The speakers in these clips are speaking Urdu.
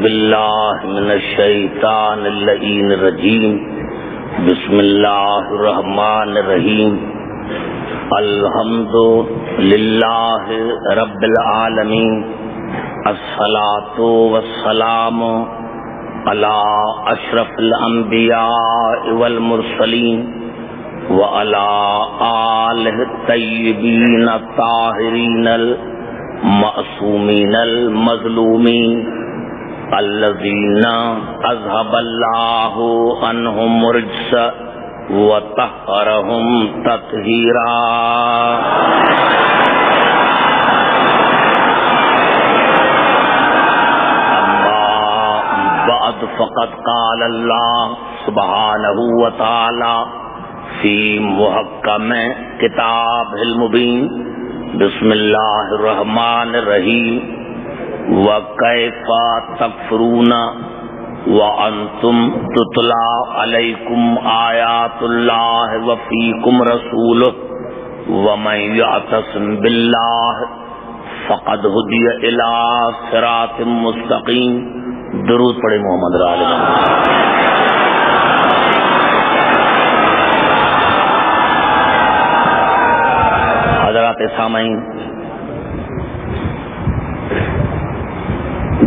باللہ من الشیطان اللعین الرجیم بسم اللہ الرحمن الرحیم الحمد للہ رب العالمین الصلاۃ والسلام علی اشرف الانبیاء والمرسلین وعلی آلہ الطیبین الطاہرین المعصومین المظلومین الذین اذهب اللہ عنہم الرجس وطہرہم تطہیرا اما بعد فقد قال اللہ سبحانہ وتعالی فی محکم کتاب المبین بسم اللہ الرحمن الرحیم وَكَيْفَ تَكْفُرُونَ وَأَنْتُمْ تُتْلَى عَلَيْكُمْ آيَاتُ اللَّهِ وَفِيكُمْ رَسُولُهُ وَمَنْ يَعْتَصِمْ بِاللَّهِ فَقَدْ هُدِيَ إِلَى صِرَاطٍ مُسْتَقِيمٍ. درود پڑھے محمد علیہ وسلم. حضرات سامعین،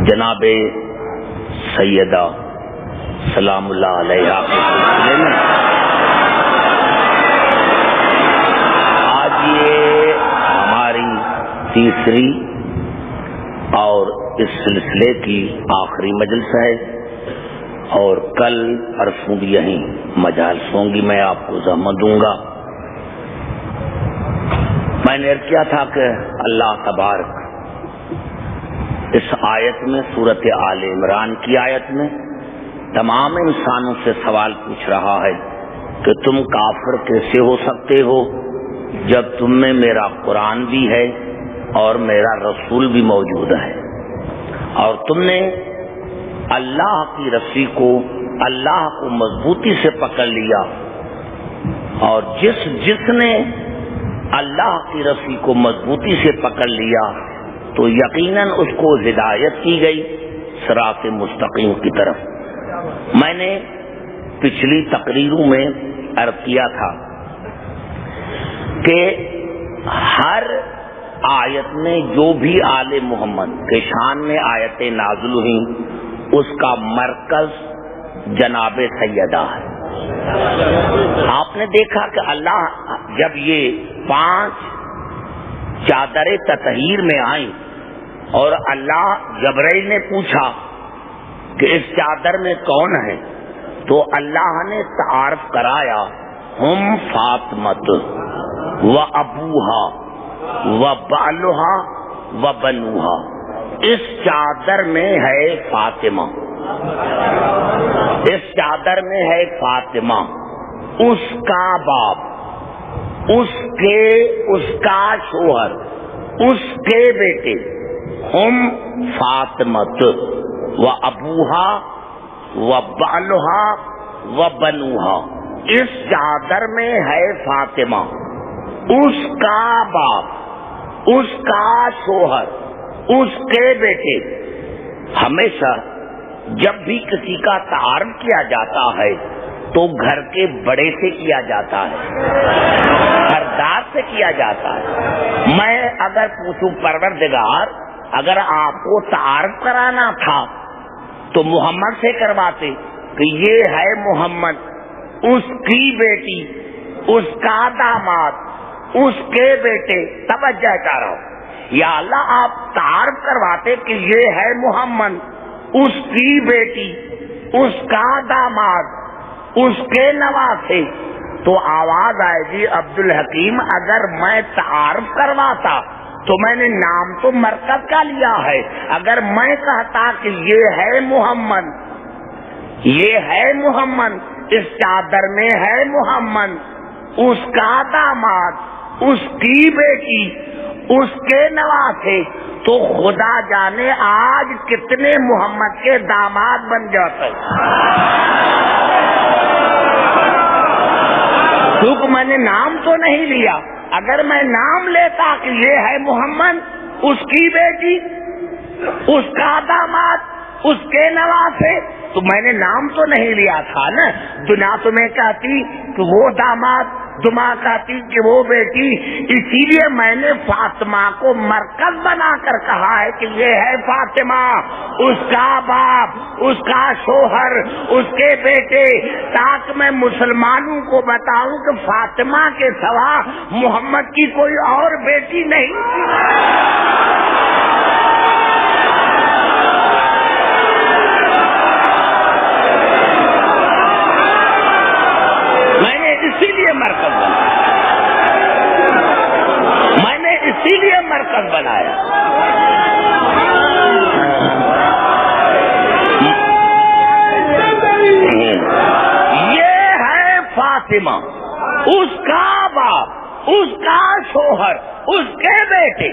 جناب سیدہ سلام اللہ علیہ کے سلسلے میں آج یہ ہماری تیسری اور اس سلسلے کی آخری مجلس ہے، اور کل پرسوں بھی یہیں مجالس ہوں گی. میں آپ کو زحمت دوں گا. میں نے عرض کیا تھا کہ اللہ تبارک اس آیت میں، سورۃ آل عمران کی آیت میں، تمام انسانوں سے سوال پوچھ رہا ہے کہ تم کافر کیسے ہو سکتے ہو جب تم میں میرا قرآن بھی ہے اور میرا رسول بھی موجود ہے، اور تم نے اللہ کی رسی کو، اللہ کو مضبوطی سے پکڑ لیا، اور جس نے اللہ کی رسی کو مضبوطی سے پکڑ لیا تو یقیناً اس کو ہدایت کی گئی صراط مستقیم کی طرف. میں نے پچھلی تقریروں میں عرض کیا تھا کہ ہر آیت میں جو بھی آل محمد کے شان میں آیتیں نازل ہوئیں اس کا مرکز جناب سیدہ ہے. آپ نے دیکھا کہ اللہ جب یہ 5 چادر تطہیر میں آئیں اور اللہ جبرائیل نے پوچھا کہ اس چادر میں کون ہے، تو اللہ نے تعارف کرایا، ہم فاطمۃ و ابوہا و بالہا و بنوہا. اس چادر میں ہے فاطمہ، اس چادر میں ہے فاطمہ، اس کا باپ، اس کا شوہر، اس کے بیٹے، ہم فاطمت و ابوہا و بالہا و بنوہا. اس چادر میں ہے فاطمہ، اس کا باپ، اس کا شوہر، اس کے بیٹے. ہمیشہ جب بھی کسی کا تعارف کیا جاتا ہے تو گھر کے بڑے سے کیا جاتا ہے، سردار سے کیا جاتا ہے. میں اگر پوچھوں پروردگار اگر آپ کو تعارف کرانا تھا تو محمد سے کرواتے کہ یہ ہے محمد، اس کی بیٹی، اس کا داماد، اس کے بیٹے. توجہ کر رہا ہوں، یا اللہ آپ تعارف کرواتے کہ یہ ہے محمد، اس کی بیٹی، اس کا داماد، اس کے نواسے، تو آواز آئے گی عبد الحکیم اگر میں تعارف کرواتا تو میں نے نام تو مرکز کا لیا ہے، اگر میں کہتا کہ یہ ہے محمد، یہ ہے محمد، اس چادر میں ہے محمد، اس کا داماد، اس کی بیٹی، اس کے نواسے، تو خدا جانے آج کتنے محمد کے داماد بن جاتے. کیونکہ میں نے نام تو نہیں لیا. اگر میں نام لیتا کہ یہ ہے محمد، اس کی بیٹی، اس کا داماد، اس کے نواسے، تو میں نے نام تو نہیں لیا تھا نا، دنیا تمہیں کہتی کہ وہ داماد، دماغ کہتی کہ وہ بیٹی، اسی لیے میں نے فاطمہ کو مرکز بنا کر کہا ہے کہ یہ ہے فاطمہ، اس کا باپ، اس کا شوہر، اس کے بیٹے، تاکہ میں مسلمانوں کو بتاؤں کہ فاطمہ کے سوا محمد کی کوئی اور بیٹی نہیں تھی۔ میں نے اسی لیے مرکز بنایا، یہ ہے فاطمہ، اس کا باپ، اس کا شوہر، اس کے بیٹے،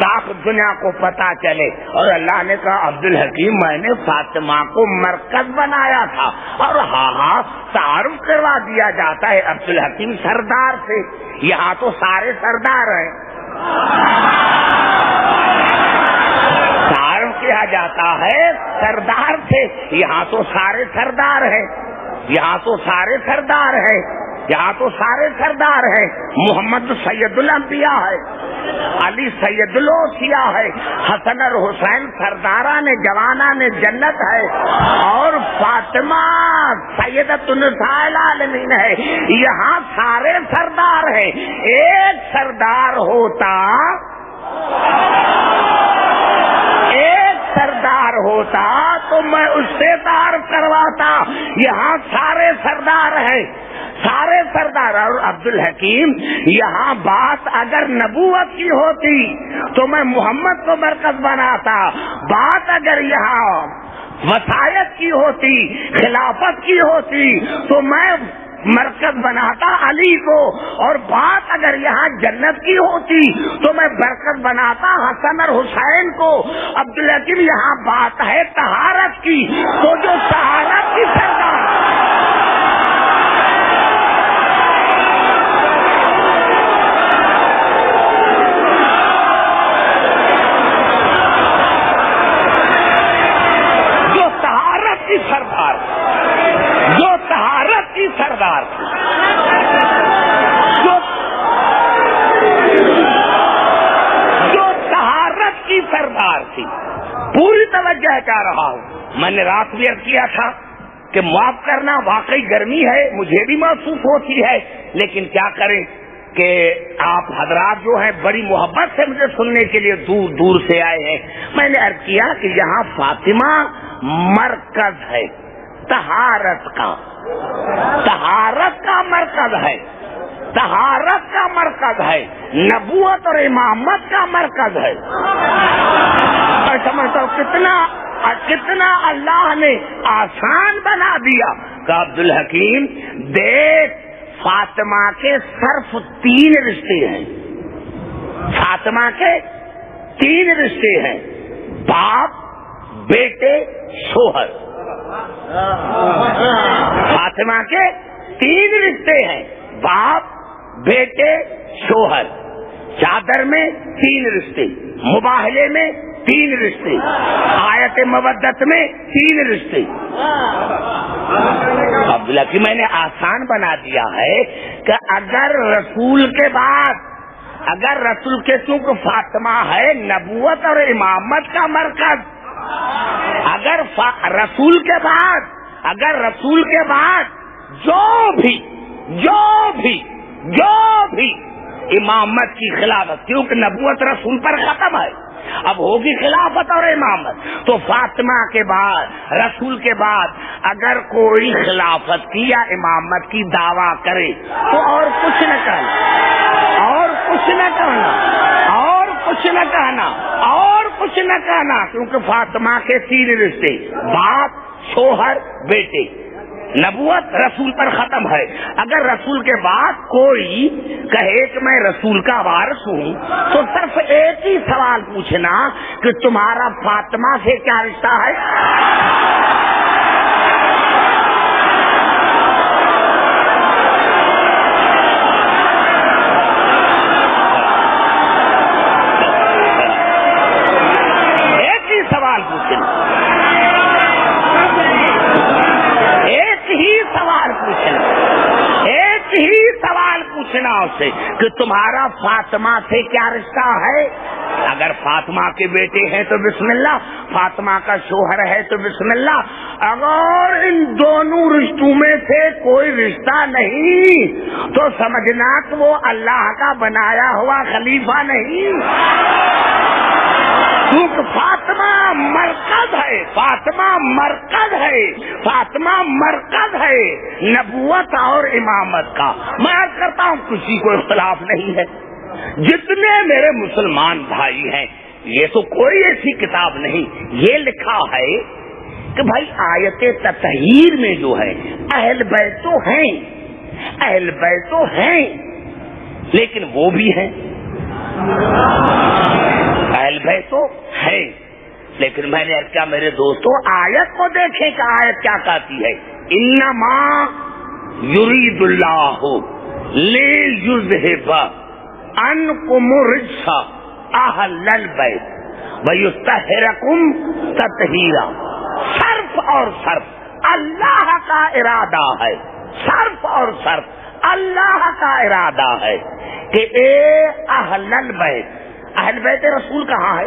تاکہ دنیا کو پتا چلے۔ اور اللہ نے کہا عبدالحکیم میں نے فاطمہ کو مرکز بنایا تھا، اور ہاں تعارف کروا دیا جاتا ہے عبدالحکیم سردار سے، یہاں تو سارے سردار ہیں، تعارف کیا جاتا ہے سردار سے، یہاں تو سارے سردار ہیں، یہاں تو سارے سردار ہیں، یہاں تو سارے سردار ہیں۔ محمد سید الانبیاء ہے، علی سید الاوصیاء ہے، حسن اور حسین سرداران جوانان جنت ہے، اور فاطمہ سیدۃ النساء العالمین ہے، یہاں سارے سردار ہیں۔ ایک سردار ہوتا تو میں اس سے تعارف کرواتا، یہاں سارے سردار ہیں، سارے سردار۔ اور عبدالحکیم یہاں بات اگر نبوت کی ہوتی تو میں محمد کو مرکز بناتا، بات اگر یہاں وصایت کی ہوتی، خلافت کی ہوتی تو میں مرکز بناتا علی کو، اور بات اگر یہاں جنت کی ہوتی تو میں مرکز بناتا حسن اور حسین کو۔ عبدالحکیم یہاں بات ہے طہارت کی، تو جو طہارت کی سردار، جو طہارت کی سردار تھی، پوری توجہ کہہ رہا ہوں۔ میں نے رات بھی عرض کیا تھا کہ معاف کرنا، واقعی گرمی ہے، مجھے بھی محسوس ہوتی ہے، لیکن کیا کریں کہ آپ حضرات جو ہیں بڑی محبت سے مجھے سننے کے لیے دور دور سے آئے ہیں۔ میں نے عرض کیا کہ یہاں فاطمہ مرکز ہے، طہارت کا مرکز ہے، طہارت کا مرکز ہے، نبوت اور امامت کا مرکز ہے۔ میں سمجھتا ہوں کتنا اللہ نے آسان بنا دیا کہ عبدالحکیم دیکھ، فاطمہ کے صرف 3 رشتے ہیں، فاطمہ کے 3 رشتے ہیں، باپ، بیٹے، شوہر۔ فاطمہ کے 3 رشتے ہیں، باپ، بیٹے، شوہر۔ چادر میں 3 رشتے، مباہلے میں 3 رشتے، آیت مودت میں 3 رشتے۔ عبداللہ کی میں نے آسان بنا دیا ہے کہ اگر رسول کے چونکہ فاطمہ ہے نبوت اور امامت کا مرکز، اگر رسول کے بعد جو بھی امامت کی خلافت، کیونکہ نبوت رسول پر ختم ہے، اب ہوگی خلافت اور امامت، تو فاطمہ کے بعد، رسول کے بعد اگر کوئی خلافت کی یا امامت کی دعویٰ کرے تو اور کچھ نہ کہنا، کیونکہ فاطمہ کے 3 رشتے، باپ، شوہر، بیٹے، نبوت رسول پر ختم ہے۔ اگر رسول کے بعد کوئی کہے کہ میں رسول کا وارث ہوں تو صرف ایک ہی سوال پوچھنا کہ تمہارا فاطمہ سے کیا رشتہ ہے؟ ایک ہی سوال پوچھنا، سناؤ سے کہ تمہارا فاطمہ سے کیا رشتہ ہے؟ اگر فاطمہ کے بیٹے ہیں تو بسم اللہ، فاطمہ کا شوہر ہے تو بسم اللہ، اگر ان دونوں رشتوں میں سے کوئی رشتہ نہیں تو سمجھنا کہ وہ اللہ کا بنایا ہوا خلیفہ نہیں، کیونکہ فاطمہ مرکز ہے، فاطمہ مرکز ہے، فاطمہ مرکز ہے نبوت اور امامت کا۔ میں عرض کرتا ہوں کسی کو اختلاف نہیں ہے، جتنے میرے مسلمان بھائی ہیں، یہ تو کوئی ایسی کتاب نہیں، یہ لکھا ہے کہ بھائی آیت تطہیر میں جو ہے اہل بیت تو ہیں، اہل بیت تو ہیں، لیکن وہ بھی ہیں، اہل بیت تو ہے، لیکن میں نے کیا میرے دوستوں آیت کو دیکھیں کہ آیت کیا کہتی ہے، انما یرید اللہ لیذھب عنکم الرجس اہل البیت ویطہرکم تطہیرا۔ صرف اور صرف اللہ کا ارادہ ہے، صرف اور صرف اللہ کا ارادہ ہے کہ اے اہل البیت، اہل بیت رسول کہاں ہے؟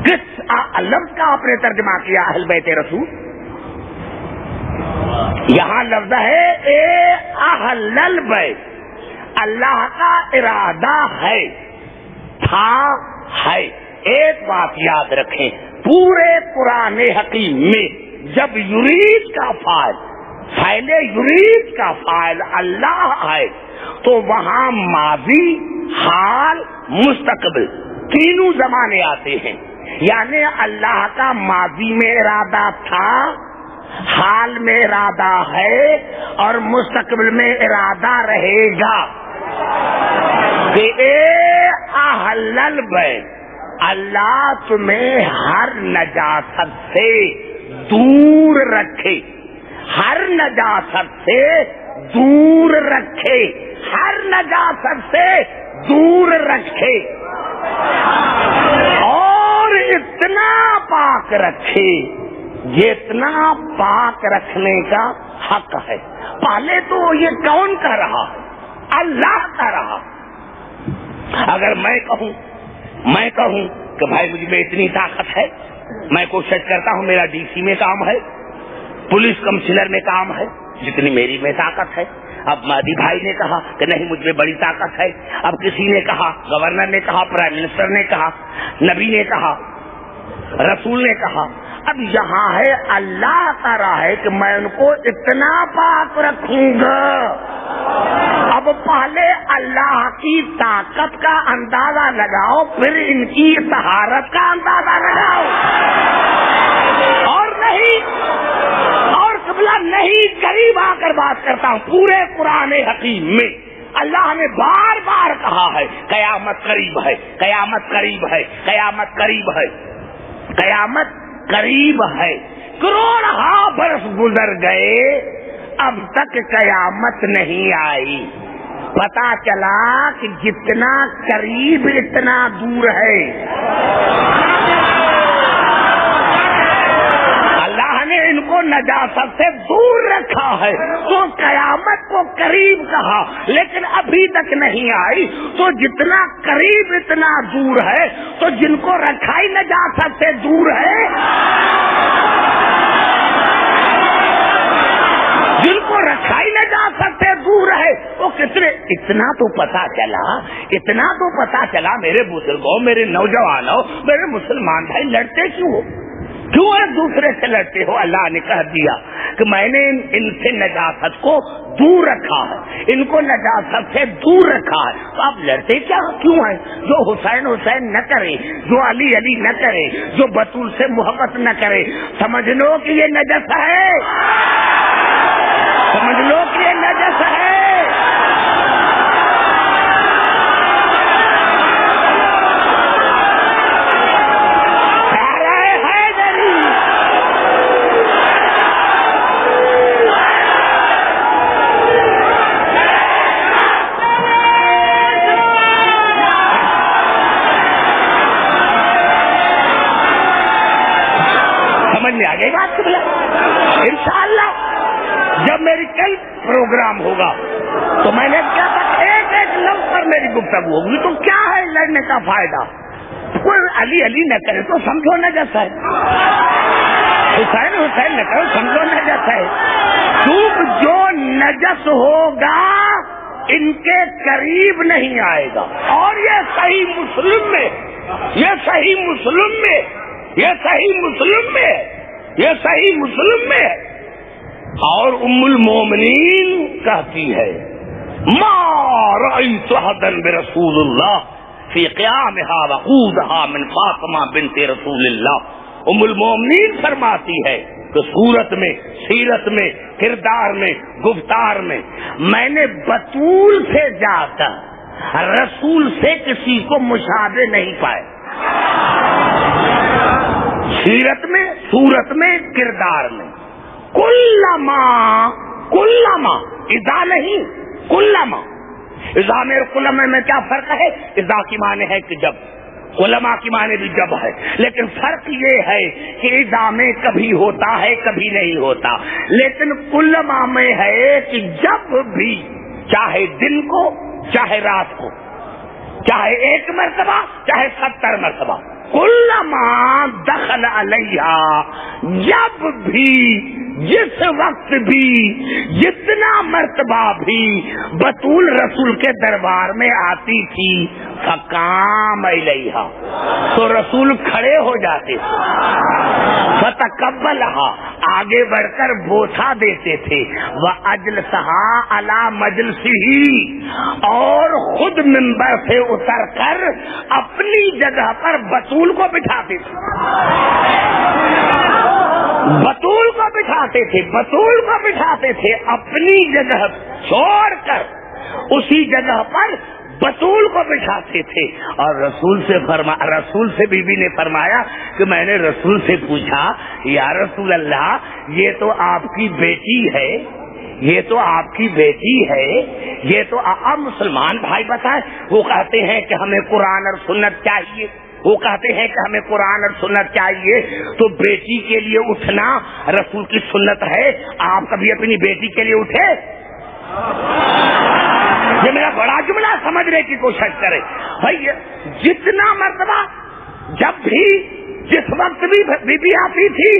کس لفظ کا آپ نے ترجمہ کیا اہل بیت رسول؟ یہاں لفظ ہے اے اہل البیت، اللہ کا ارادہ ہے، تھا، ہے۔ ایک بات یاد رکھیں، پورے قرآن حکیم میں جب یرید کا فاعل یرید کا فاعل اللہ ہے تو وہاں ماضی، حال، مستقبل تینوں زمانے آتے ہیں، یعنی اللہ کا ماضی میں ارادہ تھا، حال میں ارادہ ہے اور مستقبل میں ارادہ رہے گا کہ اے اہل البیت، اللہ تمہیں ہر نجاست سے دور رکھے، ہر نجاست سے دور رکھے، ہر نجاست سے دور رکھے اور اتنا پاک رکھے جتنا پاک رکھنے کا حق ہے۔ پہلے تو یہ کون کر رہا؟ اللہ کا رہا۔ اگر میں کہوں کہ بھائی مجھ میں اتنی طاقت ہے، میں کوشش کرتا ہوں، میرا ڈی سی میں کام ہے، پولیس کمشنر میں کام ہے، جتنی میری میں طاقت ہے۔ اب مہدی بھائی نے کہا کہ نہیں مجھ میں بڑی طاقت ہے، اب کسی نے کہا، گورنر نے کہا، پرائم منسٹر نے کہا، نبی نے کہا، رسول نے کہا، اب یہاں ہے اللہ کا راہ ہے کہ میں ان کو اتنا پاک رکھوں گا۔ اب پہلے اللہ کی طاقت کا اندازہ لگاؤ، پھر ان کی طہارت کا اندازہ لگاؤ، اور نہیں، اور قبلہ نہیں، قریب آ کر بات کرتا ہوں، پورے قرآن حکیم میں اللہ نے بار بار کہا ہے قیامت قریب ہے، قیامت قریب ہے، قیامت قریب ہے، قیامت قریب ہے۔ کروڑہا برس گزر گئے، اب تک قیامت نہیں آئی۔ پتا چلا کہ جتنا قریب اتنا دور ہے۔ اللہ نے ان کو نجاست سے دور رکھا ہے تو قیامت کو قریب کہا، لیکن ابھی تک نہیں آئی، تو جتنا قریب اتنا دور ہے، تو جن کو رکھا ہی نجاست سے دور ہے، جن کو رکھا ہی نجاست سے دور ہے، وہ کتنے، اتنا تو پتا چلا، اتنا تو پتا چلا میرے بزرگوں، میرے نوجوانوں، میرے مسلمان بھائی، لڑتے کیوں ہو؟ کیوں ایک دوسرے سے لڑتے ہو؟ اللہ نے کہہ دیا کہ میں نے ان سے نجاست کو دور رکھا ہے، ان کو نجاست سے دور رکھا ہے، تو آپ لڑتے کیوں ہیں؟ جو حسین نہ کرے، جو علی نہ کرے، جو بطول سے محبت نہ کرے، سمجھ لو کہ یہ نجس ہے، سمجھ لو کہ یہ نجس ہے۔ انشاءاللہ جب میری کل پروگرام ہوگا تو میں نے کیا تھا ایک ایک لفظ پر میری گفتگو ہوگی، تو کیا ہے لڑنے کا فائدہ؟ کوئی علی علی نہ کرے تو سمجھو نجس ہے، حسین حسین نہ کرو سمجھو نجس ہے. چوب جو نجس ہوگا ان کے قریب نہیں آئے گا. اور یہ صحیح مسلم میں، یہ صحیح مسلم میں، یہ صحیح مسلم میں، یہ صحیح مسلم میں. اور ام المومنین کہتی ہے ما رأیت احدا برسول اللہ فی قیامها وقودها من فاطمہ بنت رسول اللہ. ام المومنین فرماتی ہے کہ صورت میں، سیرت میں، کردار میں، گفتار میں میں نے بطول سے جا کر رسول سے کسی کو مشابہ نہیں پائے. سیرت میں، صورت میں، کردار میں. کلما اذا نہیں، کلما. اذا میں کلما میں کیا فرق ہے؟ اذا کی معنی ہے کہ جب، علماء کی معنی بھی جب ہے، لیکن فرق یہ ہے کہ اذا میں کبھی ہوتا ہے کبھی نہیں ہوتا، لیکن علماء میں ہے کہ جب بھی، چاہے دن کو چاہے رات کو، چاہے 1 مرتبہ چاہے 70 مرتبہ، علماء دخل علیہ، جب بھی، جس وقت بھی، جتنا مرتبہ بھی بطول رسول کے دربار میں آتی تھی، فقام الیہا، تو رسول کھڑے ہو جاتے تھے، فتقبلہا، آگے بڑھ کر بوسہ دیتے تھے، واجلسہا علی مجلسہ، اور خود منبر سے اتر کر اپنی جگہ پر بطول کو بٹھاتے تھے، بطول کو بٹھاتے تھے، بطول کو بٹھاتے تھے، اپنی جگہ چھوڑ کر اسی جگہ پر بطول کو بٹھاتے تھے. اور رسول سے بی بی نے فرمایا کہ میں نے رسول سے پوچھا یا رسول اللہ یہ تو آپ کی بیٹی ہے، یہ تو آپ کی بیٹی ہے، یہ تو آپ مسلمان بھائی بتائیں، وہ کہتے ہیں کہ ہمیں قرآن اور سنت چاہیے، وہ کہتے ہیں کہ ہمیں قرآن اور سنت چاہیے، تو بیٹی کے لیے اٹھنا رسول کی سنت ہے، آپ کبھی اپنی بیٹی کے لیے اٹھے؟ یہ میرا بڑا جملہ سمجھنے کی کوشش کرے بھائی. جتنا مرتبہ، جب بھی، جس وقت بھی بی بی آتی تھی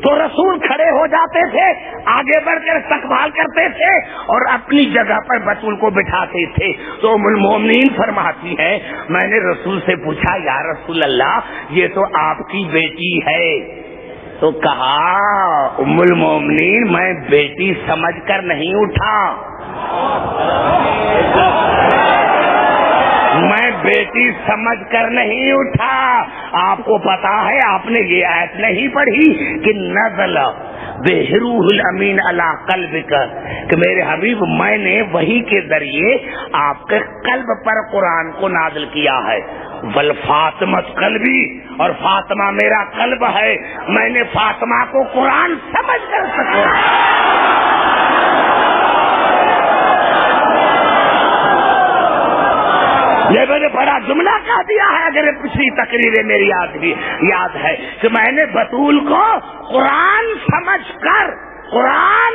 تو رسول کھڑے ہو جاتے تھے، آگے بڑھ کر استقبال کرتے تھے اور اپنی جگہ پر بطول کو بٹھاتے تھے. تو ام المومنین فرماتی ہے میں نے رسول سے پوچھا یا رسول اللہ یہ تو آپ کی بیٹی ہے، تو کہا ام المومنین میں بیٹی سمجھ کر نہیں اٹھا، میں بیٹی سمجھ کر نہیں اٹھا. آپ کو پتا ہے آپ نے یہ آیت نہیں پڑھی کہ نزل بروح الامین علی قلبک، کہ میرے حبیب میں نے وحی کے ذریعے آپ کے قلب پر قرآن کو نازل کیا ہے. والفاطمۃ قلبی، اور فاطمہ میرا قلب ہے، میں نے فاطمہ کو قرآن سمجھ کر سکوں. یہ میں نے بڑا جملہ کہہ دیا ہے، اگر پچھلی تقریریں میری یاد ہے کہ میں نے بطول کو قرآن سمجھ کر، قرآن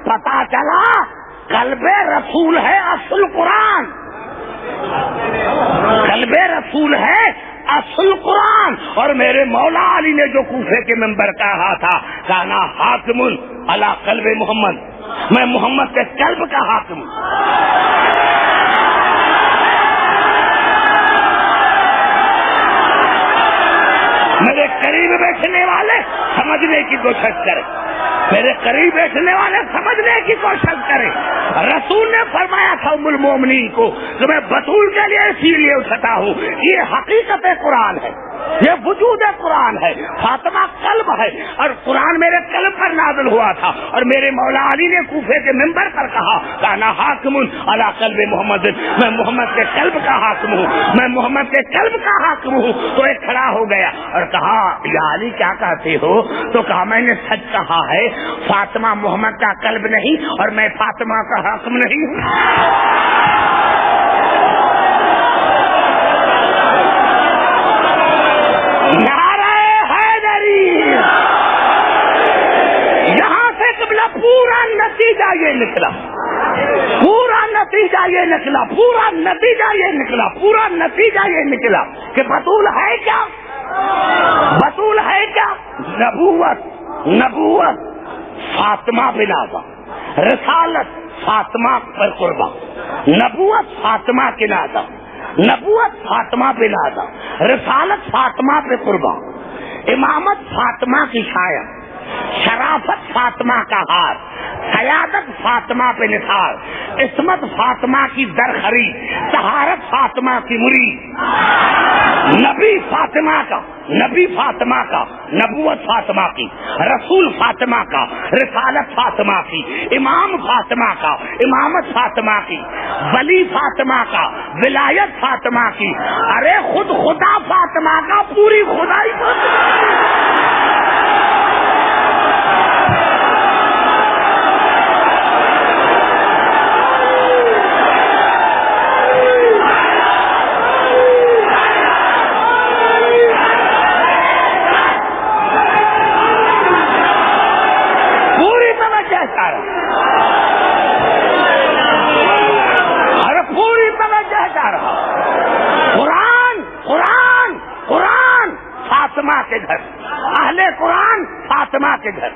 پتا چلا قلب رسول ہے اصل قرآن، قلب رسول ہے اصل قرآن. اور میرے مولا علی نے جو کوفے کے منبر کہا تھا کانا حاکم علی قلب محمد، میں محمد کے قلب کا حاکم ہوں. میرے قریب بیٹھنے والے سمجھنے کی کوشش کریں، میرے قریب بیٹھنے والے سمجھنے کی کوشش کریں. رسول نے فرمایا تھا ام المومنین کو کہ میں بطول کے لیے اسی لیے اٹھتا ہوں، یہ حقیقت قرآن ہے، یہ وجود قرآن ہے، فاطمہ قلب ہے، اور قرآن میرے قلب پر نازل ہوا تھا. اور میرے مولا علی نے کوفے کے منبر پر کہا کانا حاکم علی قلب محمد، میں محمد کے قلب کا حاکم ہوں، میں محمد کے قلب کا حاکم ہوں. تو ایک کھڑا ہو گیا اور کہا یا علی کیا کہتے ہو؟ تو کہا میں نے سچ کہا ہے، فاطمہ محمد کا قلب نہیں اور میں فاطمہ کا حاکم نہیں ہوں. نعرہ حیدری، یہاں سے قبلہ پورا نتیجہ نتیجہ یہ نکلا، پورا نتیجہ یہ نکلا، پورا نتیجہ یہ نکلا، پورا نتیجہ یہ نکلا کہ بطول ہے کیا؟ بطول ہے کیا؟ نبوت، نبوت فاطمہ بن اعظم، رسالت فاطمہ پر قربان، نبوت فاطمہ کے نازم، نبوت فاطمہ بن اعظم، رسالت فاطمہ پہ قربان، امامت فاطمہ کی شاعر، شرافت فاطمہ کا ہار، سیادت فاطمہ پہ نثار، عصمت فاطمہ کی درخری، طہارت فاطمہ کی مرید، نبی فاطمہ کا، نبی فاطمہ کا، نبوت فاطمہ کی، رسول فاطمہ کا، رسالت فاطمہ کی، امام فاطمہ کا، امامت فاطمہ کی، ولی فاطمہ کا، ولایت فاطمہ کی، ارے خود خدا فاطمہ کا، پوری خدائی فاطمہ۔ فاطمہ کے گھر،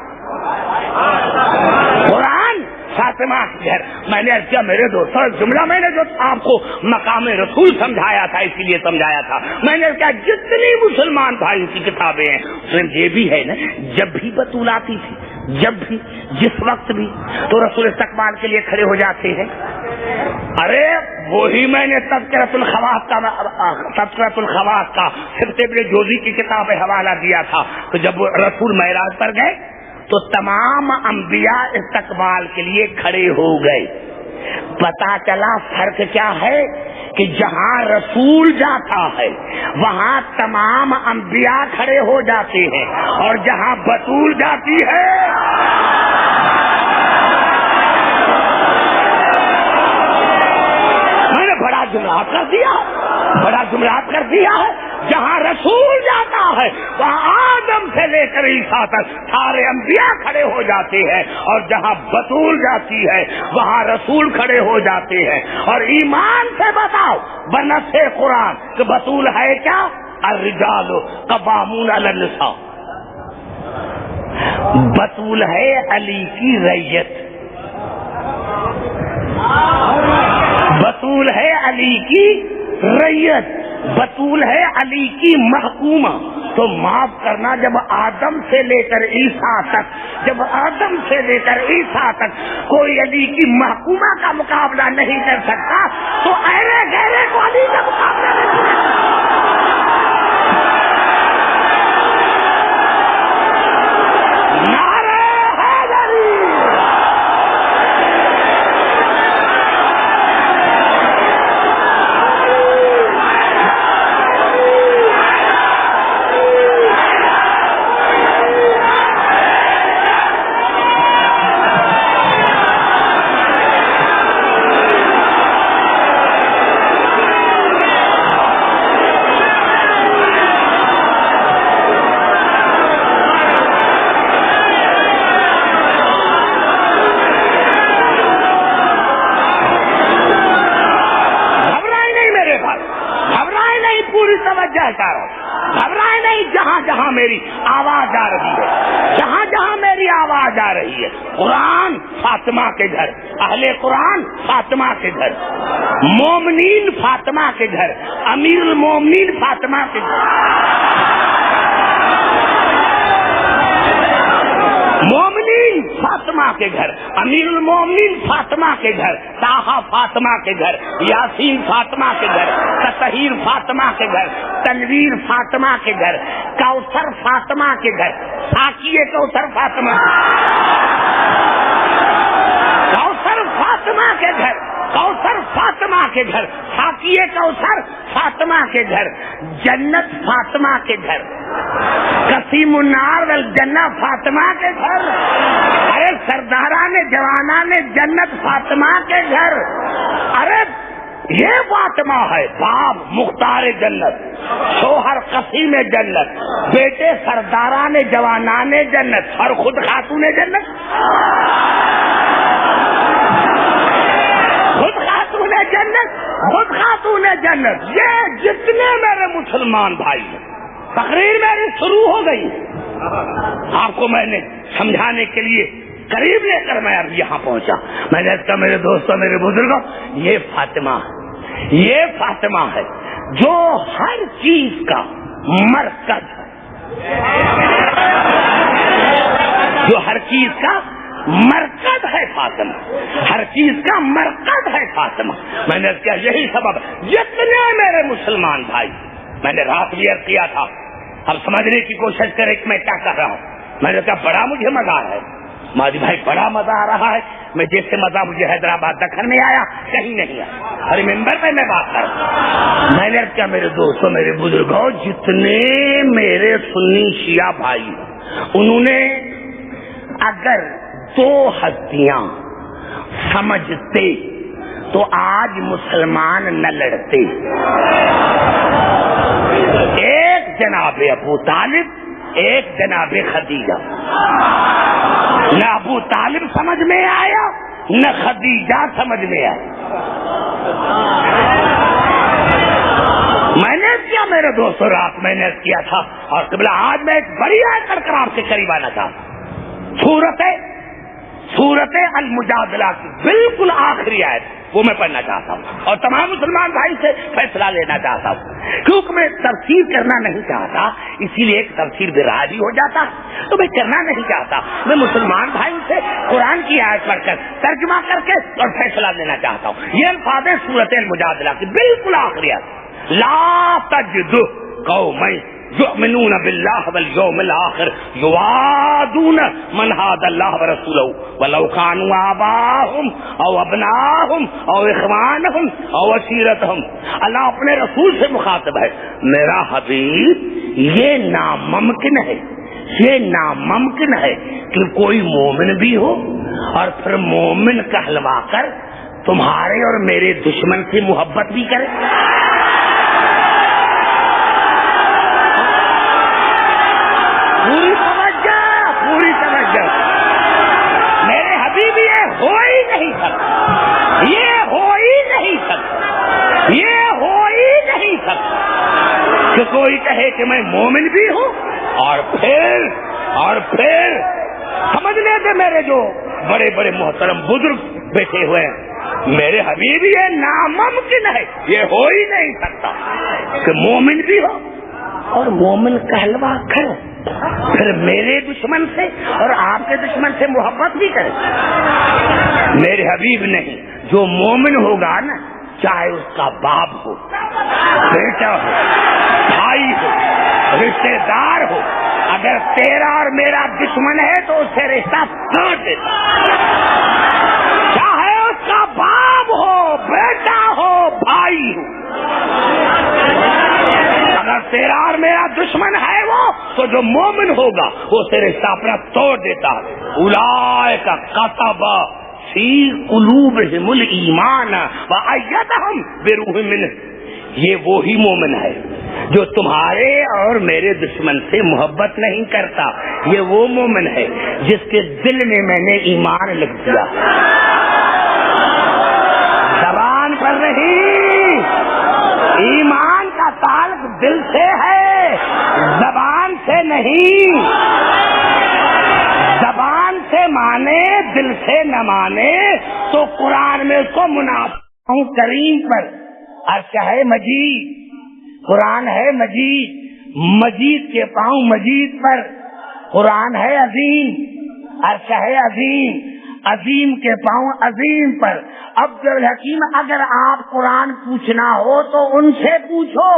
قرآن فاطمہ کے گھر۔ میں نے کیا میرے دوستوں، جملہ میں نے جو آپ کو مقام رسول سمجھایا تھا، اسی لیے سمجھایا تھا، میں نے کیا جتنی مسلمان بھائیوں کی کتابیں ہیں اس میں یہ بھی ہے نا، جب بھی بطول آتی تھی، جب بھی، جس وقت بھی، تو رسول استقبال کے لیے کھڑے ہو جاتے ہیں۔ ارے وہی میں نے تذکرۃ الخواص کا سبت ابن جوزی کی کتاب حوالہ دیا تھا، تو جب رسول معراج پر گئے تو تمام انبیاء استقبال کے لیے کھڑے ہو گئے۔ پتا چلا فرق کیا ہے کہ جہاں رسول جاتا ہے وہاں تمام انبیاء کھڑے ہو جاتے ہیں، اور جہاں بطول جاتی ہے بڑا جملات کر دیا، بڑا جملات کر دیا ہے، جہاں رسول جاتا ہے وہاں آدم سے لے کر عیسیٰ تک سارے انبیاء کھڑے ہو جاتے ہیں، اور جہاں بطول جاتی ہے وہاں رسول کھڑے ہو جاتے ہیں۔ اور ایمان سے بتاؤ بنص قرآن کہ بطول ہے کیا؟ الرجال قوامون علی النساء، بطول ہے علی کی ریت، بطول ہے علی کی ریت، بطول ہے علی کی محکومہ۔ تو معاف کرنا، جب آدم سے لے کر عیسیٰ تک، جب آدم سے لے کر عیسیٰ تک کوئی علی کی محکومہ کا مقابلہ نہیں کر سکتا تو ایرے گہرے کو علی کا مقابلہ نہیں کر سکتا۔ گھبرائے نہیں، جہاں جہاں میری آواز آ رہی ہے، جہاں جہاں میری آواز آ رہی ہے، قرآن فاطمہ کے گھر، اہل قرآن فاطمہ کے گھر، مومنین فاطمہ کے گھر، امیر المومنین فاطمہ کے گھر، مومنین فاطمہ کے گھر، امیر المومنین فاطمہ کے گھر، طٰہٰ فاطمہ کے گھر، یاسین فاطمہ کے گھر، تطہیر فاطمہ کے گھر، تنویر فاطمہ کے گھر، کوثر فاطمہ کے گھر، ساقیہ کوثر فاطمہ، کوثر فاطمہ کے گھر، کوثر فاطمہ کے گھر، ساقیہ کوثر فاطمہ کے گھر، جنت فاطمہ کے گھر، قسیم النار والجنہ فاطمہ کے گھر، ارے سرداران جوانان جنت فاطمہ کے گھر، ارے یہ فاطمہ ہے، باپ مختار جنت، شوہر قسیم جنت، بیٹے سرداران جوانان جنت، اور خود خاتون جنت۔ الگ یہ جتنے میرے مسلمان بھائی ہیں، تقریر میری شروع ہو گئی، آپ کو میں نے سمجھانے کے لیے قریب لے کر میں اب یہاں پہنچا. میں نے کہا میرے دوستوں، میرے بزرگوں، یہ فاطمہ ہے جو ہر چیز کا مرکز ہے، جو ہر چیز کا مرکز ہے فاطمہ، ہر چیز کا مرکز ہے فاطمہ. میں نے کہا یہی سبب جتنے میرے مسلمان بھائی، میں نے رات بھی عرض کیا تھا، اب سمجھنے کی کوشش کریں کہ میں کیا کر رہا ہوں. میں نے کہا بڑا مجھے مزہ آ رہا ہے ماجد بھائی، بڑا مزہ آ رہا ہے. میں جیسے مزہ مجھے حیدرآباد دکن میں آیا کہیں نہیں آیا. ہر ممبر پہ میں بات کر رہا ہوں. میں نے کیا میرے دوستوں، میرے بزرگوں، جتنے میرے سنی شیعہ بھائی، انہوں نے اگر 2 ہستیاں سمجھتے تو آج مسلمان نہ لڑتے. ایک جناب ابو طالب، ایک جناب خدیجہ. نہ ابو طالب سمجھ میں آیا، نہ خدیجہ سمجھ میں آیا. میں نے کیا میرے دوستوں، رات میں نے کیا تھا، اور قبلہ آج میں ایک بڑی آیت کر آپ کے قریب آنا تھا. سورت المجادلہ کی بالکل آخری آیت وہ میں پڑھنا چاہتا ہوں، اور تمام مسلمان بھائی سے فیصلہ لینا چاہتا ہوں، کیونکہ میں تفسیر کرنا نہیں چاہتا، اسی لیے ایک تفسیر بھی راضی ہو جاتا تو میں کرنا نہیں چاہتا. میں مسلمان بھائی سے قرآن کی آیت پڑھ کر ترجمہ کر کے اور فیصلہ لینا چاہتا ہوں. یہ الفاظ سورت المجادلہ کی بالکل آخری آیت، لا تجد قوما یؤمنون باللہ والیوم الآخر یوادون من حاد اللہ ورسولہ ولو کانوا آباہم او ابناہم او اخوانہم او عشیرتہم. اللہ اپنے رسول سے مخاطب ہے، میرا حبیب یہ ناممکن ہے، یہ ناممکن ہے کہ کوئی مومن بھی ہو اور پھر مومن کہلوا کر تمہارے اور میرے دشمن سے محبت بھی کرے. پوری توجہ میرے حبیب، یہ ہو ہی نہیں سکتا، یہ ہو ہی نہیں سکتا، یہ ہو ہی نہیں سکتا کہ کوئی کہے کہ میں مومن بھی ہوں اور پھر سمجھنے سے میرے جو بڑے بڑے محترم بزرگ بیٹھے ہوئے ہیں، میرے حبیب یہ ناممکن ہے، یہ ہو ہی نہیں سکتا کہ مومن بھی ہو اور مومن کہلوا کر پھر میرے دشمن سے اور آپ کے دشمن سے محبت بھی کرے. میرے حبیب نہیں، جو مومن ہوگا نا، چاہے اس کا باپ ہو، بیٹا ہو، بھائی ہو، رشتے دار ہو، اگر تیرا اور میرا دشمن ہے تو اس سے رشتہ توڑ دیتا. چاہے اس کا باپ ہو، بیٹا ہو، بھائی ہو، اگر تیرا اور میرا دشمن ہے وہ، تو جو مومن ہوگا وہ سے رشتہ اپنا توڑ دیتا. اولئک کتب فی قلوبہم الایمان وایدہم بروح منہ. یہ وہی مومن ہے جو تمہارے اور میرے دشمن سے محبت نہیں کرتا. یہ وہ مومن ہے جس کے دل میں میں نے ایمان لکھ دیا. زبان پر نہیں، ایمان کا تعلق دل سے ہے، زبان سے نہیں. زبان سے مانے، دل سے نہ مانے تو قرآن میں اس کو منافق کریم پر عرش ہے مجید، قرآن ہے مجید، مجید کے پاؤں مجید پر، قرآن ہے عظیم، عرش ہے عظیم، عظیم کے پاؤں عظیم پر. عبد الحکیم، اگر آپ قرآن پوچھنا ہو تو ان سے پوچھو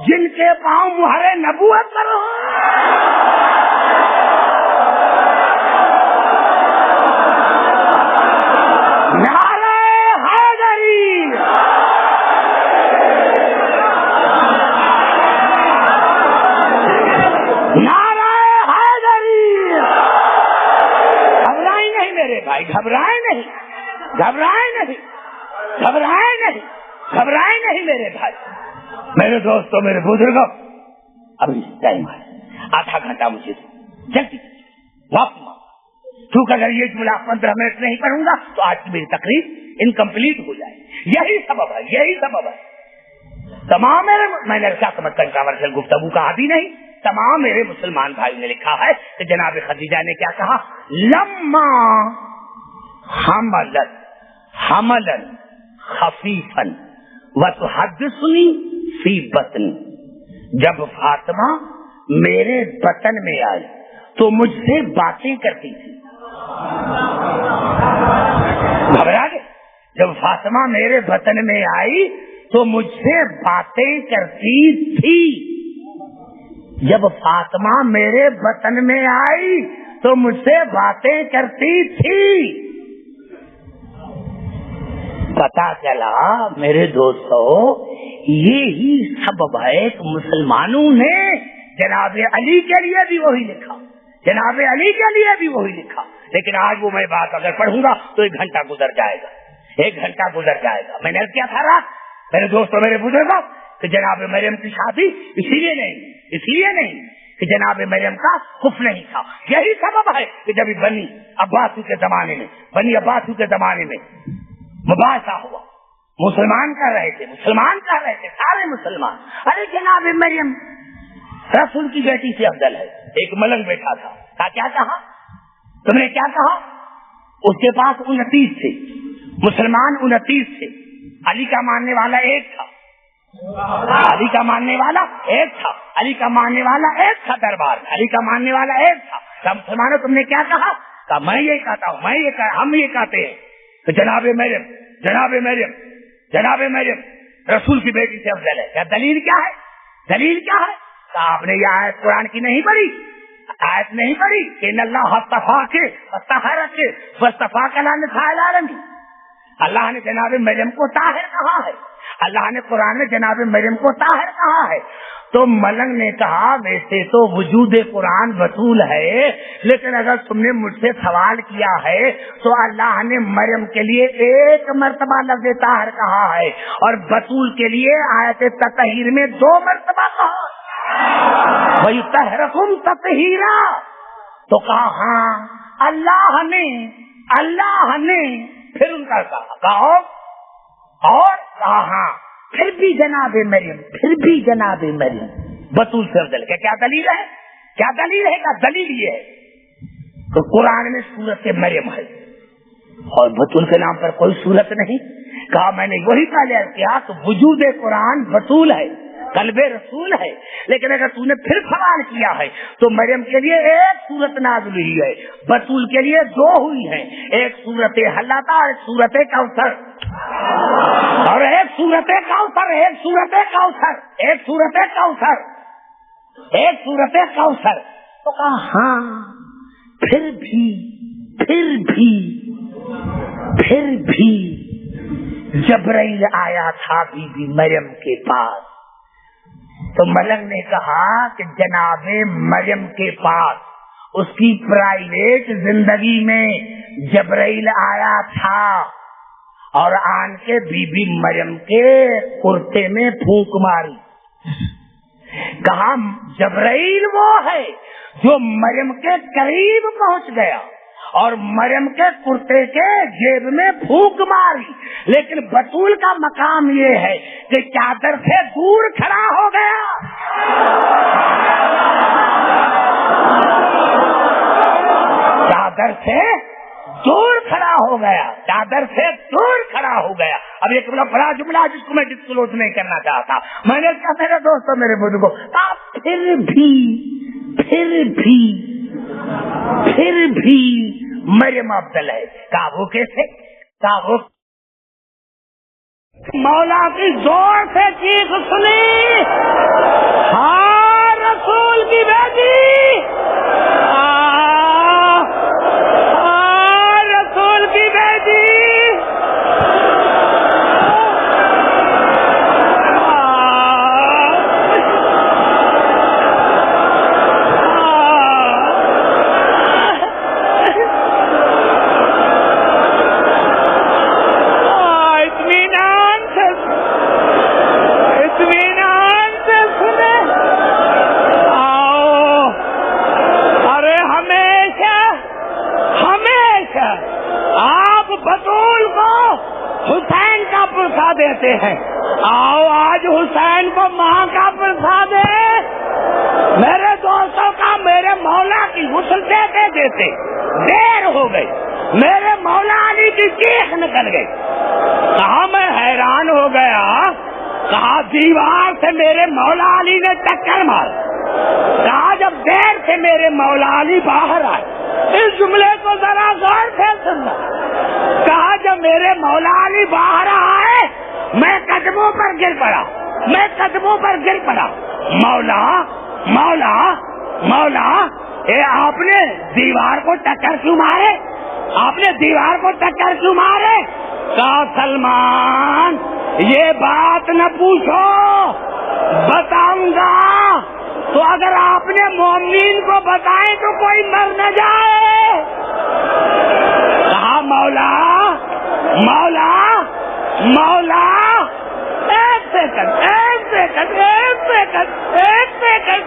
جن کے پاؤں مہر نبوت پر ہو. نعرہ حیدری، نعرہ حیدری. گھبرائیں نہیں میرے بھائی، گھبرائیں نہیں، گھبرائیں نہیں، گھبرائیں نہیں، گھبرائیں نہیں میرے بھائی، میرے دوستوں، میرے بزرگوں. ابھی ٹائم ہے، آدھا گھنٹہ مجھے جلدی واپس. کیونکہ اگر یہ جملہ 15 منٹ نہیں پڑھوں گا تو آج کی میری تقریر انکمپلیٹ ہو جائے. یہی سبب ہے، یہی سبب ہے. تمام میں نے کیا سمجھتا کنٹراورشل گفتگو کہا بھی نہیں. تمام میرے مسلمان بھائی نے لکھا ہے کہ جناب خدیجہ نے کیا کہا, لما حملا خفیفا وتحدثنی فی بطنی, جب فاطمہ میرے بطن میں آئی تو مجھ سے باتیں کرتی تھی. گھبرا گئے؟ جب فاطمہ میرے بطن میں آئی تو مجھ سے باتیں کرتی تھی. جب فاطمہ میرے بطن میں آئی تو مجھ سے باتیں کرتی تھی. پتا چلا میرے دوستو, یہی سبب ہے کہ مسلمانوں نے جناب علی کے لیے بھی وہی لکھا, جناب علی کے لیے بھی وہی لکھا. لیکن آج وہ میں بات اگر پڑھوں گا تو 1 گھنٹہ گزر جائے گا, 1 گھنٹہ گزر جائے گا. میں نے کیا تھا رات میرے دوستوں میرے بزرگوں کہ جناب مریم کی شادی اس لیے نہیں کہ جناب مریم کا خوف نہیں تھا. یہی سبب ہے کہ جب بنی عباسو کے زمانے میں مباحثہ ہوا, مسلمان کر رہے تھے سارے مسلمان, ارے جناب مریم رسول کی بیٹی سے افضل ہے. ایک ملنگ بیٹھا تھا, کیا کہا تم نے, کیا کہا؟ اس کے پاس 29 تھے مسلمان, 29 تھے. علی کا ماننے والا ایک تھا, علی کا ماننے والا ایک تھا دربار, علی کا ماننے والا ایک تھا. مسلمانوں تم نے کیا کہا؟ میں یہ کہتا ہوں, ہم یہ کہتے ہیں کہ جناب مریم رسول کی بیٹی سے افضل ہے. کیا دلیل کیا ہے؟ آپ نے یہ آیت قرآن کی نہیں پڑھی کہ ان اللہ اصطفاک واصطفاک علی نساء العالمین. اللہ نے جناب مریم کو طاہر کہا ہے, اللہ نے قرآن میں جناب مریم کو طاہر کہا ہے. تو ملنگ نے کہا ویسے تو وجود قرآن بطول ہے, لیکن اگر تم نے مجھ سے سوال کیا ہے تو اللہ نے مریم کے لیے 1 مرتبہ لفظ طاہر کہا ہے اور بطول کے لیے آیت تطہیر میں 2 مرتبہ کہا. وہی تحرکم تطہیرا, تو کہا ہاں اللہ نے پھر ان کا کہا اور کہا ہاں پھر بھی جناب مریم بطول سے افضل. کیا دلیل ہے؟ کیا دلیل یہ ہے کہ قرآن میں سورت مریم ہے اور بطول کے نام پر کوئی سورت نہیں. کہا میں نے وہی پہلے کیا کہ وجود قرآن بطول ہے, قلب رسول ہے, لیکن اگر تو نے پھر سوال کیا ہے تو مریم کے لیے 1 سورت نازل ہوئی ہے, بطول کے لیے 2 ہوئی ہیں, ایک سورت حلقہ اور ایک سورت کوثر, اور ایک سورت کوثر. تو کہا ہاں پھر بھی جبرائیل آیا تھا بی بی مریم کے پاس. تو ملنگ نے کہا کہ جناب مریم کے پاس اس کی پرائیویٹ زندگی میں جبرائیل آیا تھا اور آن کے بی بی مریم کے کرتے میں پھونک ماری. کہا جبرائیل وہ ہے جو مریم کے قریب پہنچ گیا اور مریم کے کرتے کے جیب میں پھونک ماری, لیکن بطول کا مقام یہ ہے کہ چادر سے دور کھڑا ہو گیا. چادر سے دور کھڑا ہو گیا. اب ایک بڑا جملہ جس کو میں ڈسکلوز نہیں کرنا چاہتا, میں نے کہا میرے دوستوں میرے بزرگوں, پھر بھی مریم افضل ہے. کہا وہ کیسے؟ کہا وہ مولا کی زور سے چیخ سنی, ہاں رسول کی بیٹی, رسول کی بیٹی. دیتے ہیں آؤ آج حسین کو ماں کا پرساد ہے. میرے دوستوں کا میرے مولا کی غسل دیتے دیتے دیر ہو گئی. میرے مولا علی کی چیخ نکل گئی. کہا میں حیران ہو گیا. کہا دیوار سے میرے مولا علی نے ٹکر مار. کہا جب دیر سے میرے مولا علی باہر آئے. اس جملے کو ذرا غور سے سننا. کہا جب میرے مولا علی باہر آئے میں قدموں پر گر پڑا. میں قدموں پر گر پڑا. مولا مولا مولا اے آپ نے دیوار کو ٹکر کیوں مارے؟ آپ نے دیوار کو ٹکر کیوں مارے؟ کہا سلمان یہ بات نہ پوچھو، بتاؤں گا تو اگر آپ نے مومنین کو بتائیں تو کوئی مر نہ جائے. کہا مولا مولا مولا ایک سیکنڈ ایک سیکنڈ ایک سیکنڈ ایک سیکنڈ